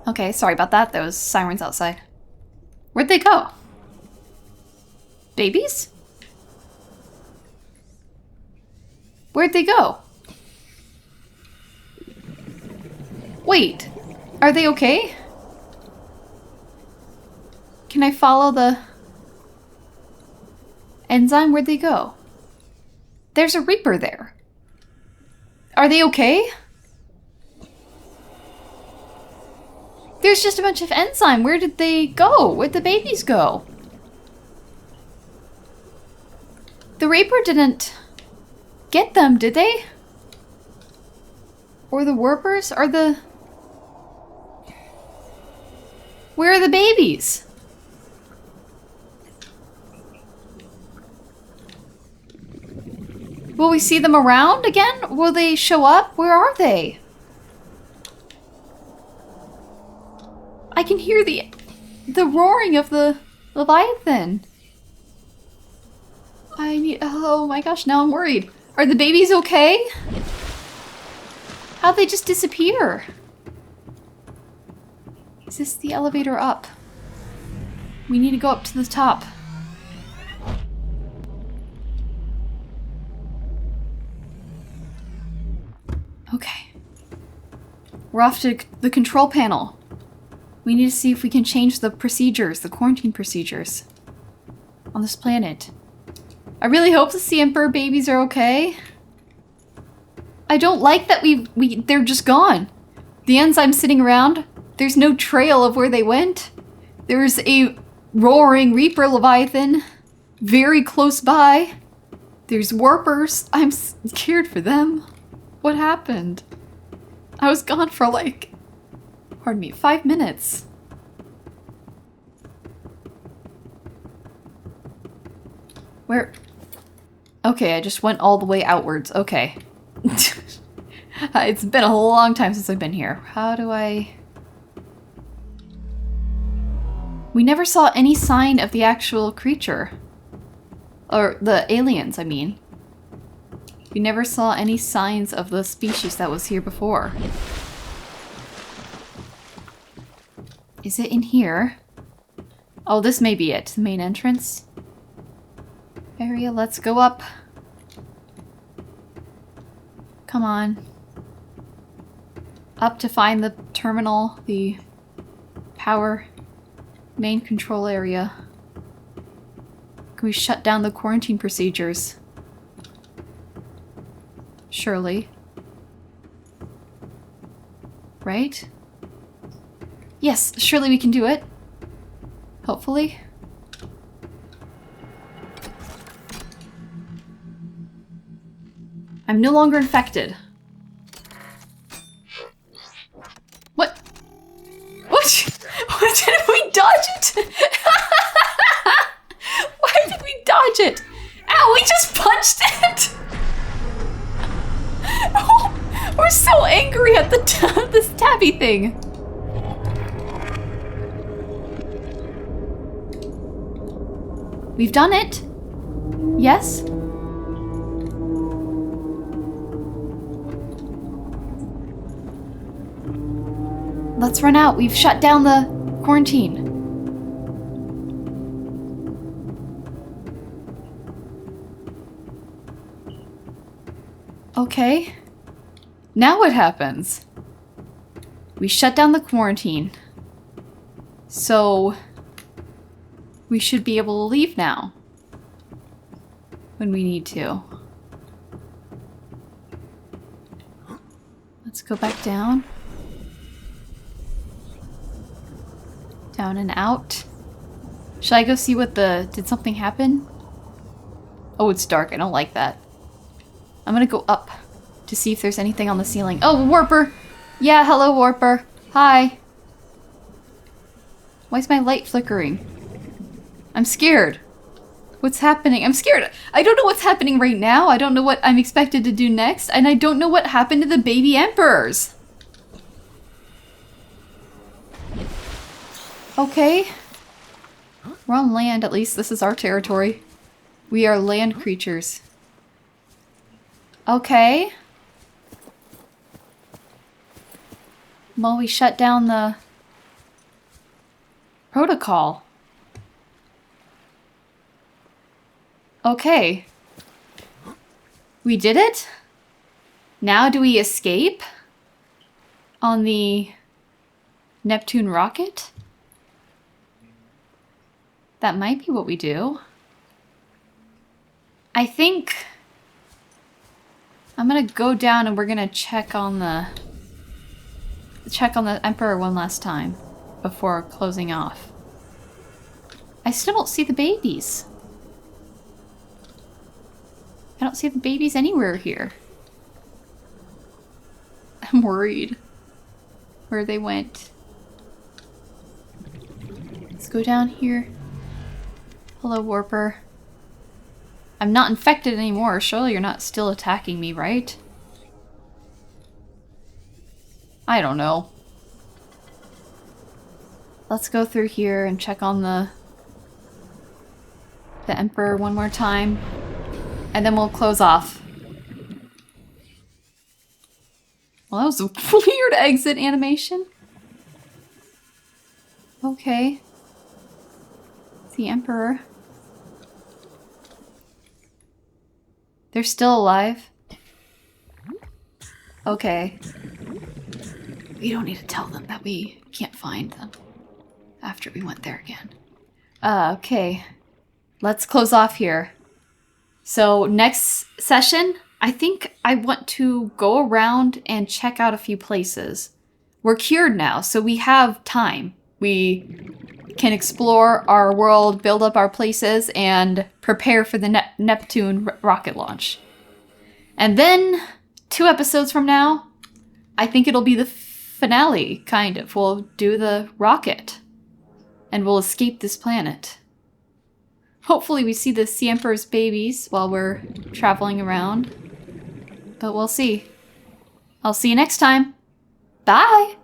Okay, sorry about that. There was sirens outside. Where'd they go? Babies? Where'd they go? Wait, are they okay? Can I follow the enzyme? Where'd they go? There's a Reaper there. Are they okay? There's just a bunch of enzyme. Where did they go? Where'd the babies go? The Reaper didn't get them, did they? Or the Warpers? Are the... Where are the babies? Will we see them around again? Will they show up? Where are they? I can hear the roaring of the Leviathan. Oh my gosh, now I'm worried. Are the babies okay? How'd they just disappear? Is this the elevator up? We need to go up to the top. Okay. We're off to the control panel. We need to see if we can change the procedures, the quarantine procedures on this planet. I really hope the Sea Emperor babies are okay. I don't like that they're just gone. The enzyme's sitting around. There's no trail of where they went. There's a roaring Reaper Leviathan very close by. There's Warpers. I'm scared for them. What happened? I was gone for like... Pardon me, 5 minutes. Where? Okay, I just went all the way outwards. Okay. It's been a long time since I've been here. How do I... We never saw any sign of the actual creature. Or the aliens, I mean. We never saw any signs of the species that was here before. Is it in here? Oh, this may be it. The main entrance area. Let's go up. Come on. Up to find the terminal, the power main control area. Can we shut down the quarantine procedures? Surely. Right? Yes, surely we can do it. Hopefully. I'm no longer infected. What? it? Why did we dodge it? Ow, we just punched it! Oh, we're so angry at this tabby thing. We've done it. Yes? Let's run out. We've shut down the quarantine. Okay. Now what happens? We shut down the quarantine. So we should be able to leave now. When we need to. Let's go back down. Down and out. Should I go see what did something happen? Oh, it's dark. I don't like that. I'm gonna go up to see if there's anything on the ceiling. Oh, Warper! Yeah, hello, Warper. Hi. Why is my light flickering? I'm scared. What's happening? I'm scared. I don't know what's happening right now. I don't know what I'm expected to do next. And I don't know what happened to the baby emperors. Okay. We're on land, at least. This is our territory. We are land creatures. Okay. Well, we shut down the protocol. Okay. We did it? Now do we escape? On the Neptune rocket? That might be what we do. I think I'm gonna go down and we're gonna check on the Emperor one last time before closing off. I still don't see the babies. I don't see the babies anywhere here. I'm worried where they went. Let's go down here. Hello, Warper. I'm not infected anymore. Surely you're not still attacking me, right? I don't know. Let's go through here and check on the Emperor one more time. And then we'll close off. Well, that was a weird exit animation. Okay. The Emperor. They're still alive? Okay. We don't need to tell them that we can't find them after we went there again. Okay. Let's close off here. So next session, I think I want to go around and check out a few places. We're cured now, so we have time. We can explore our world, build up our places, and prepare for the Neptune rocket launch. And then, 2 episodes from now, I think it'll be the finale, kind of. We'll do the rocket, and we'll escape this planet. Hopefully we see the Sea Emperor's babies while we're traveling around. But we'll see. I'll see you next time. Bye!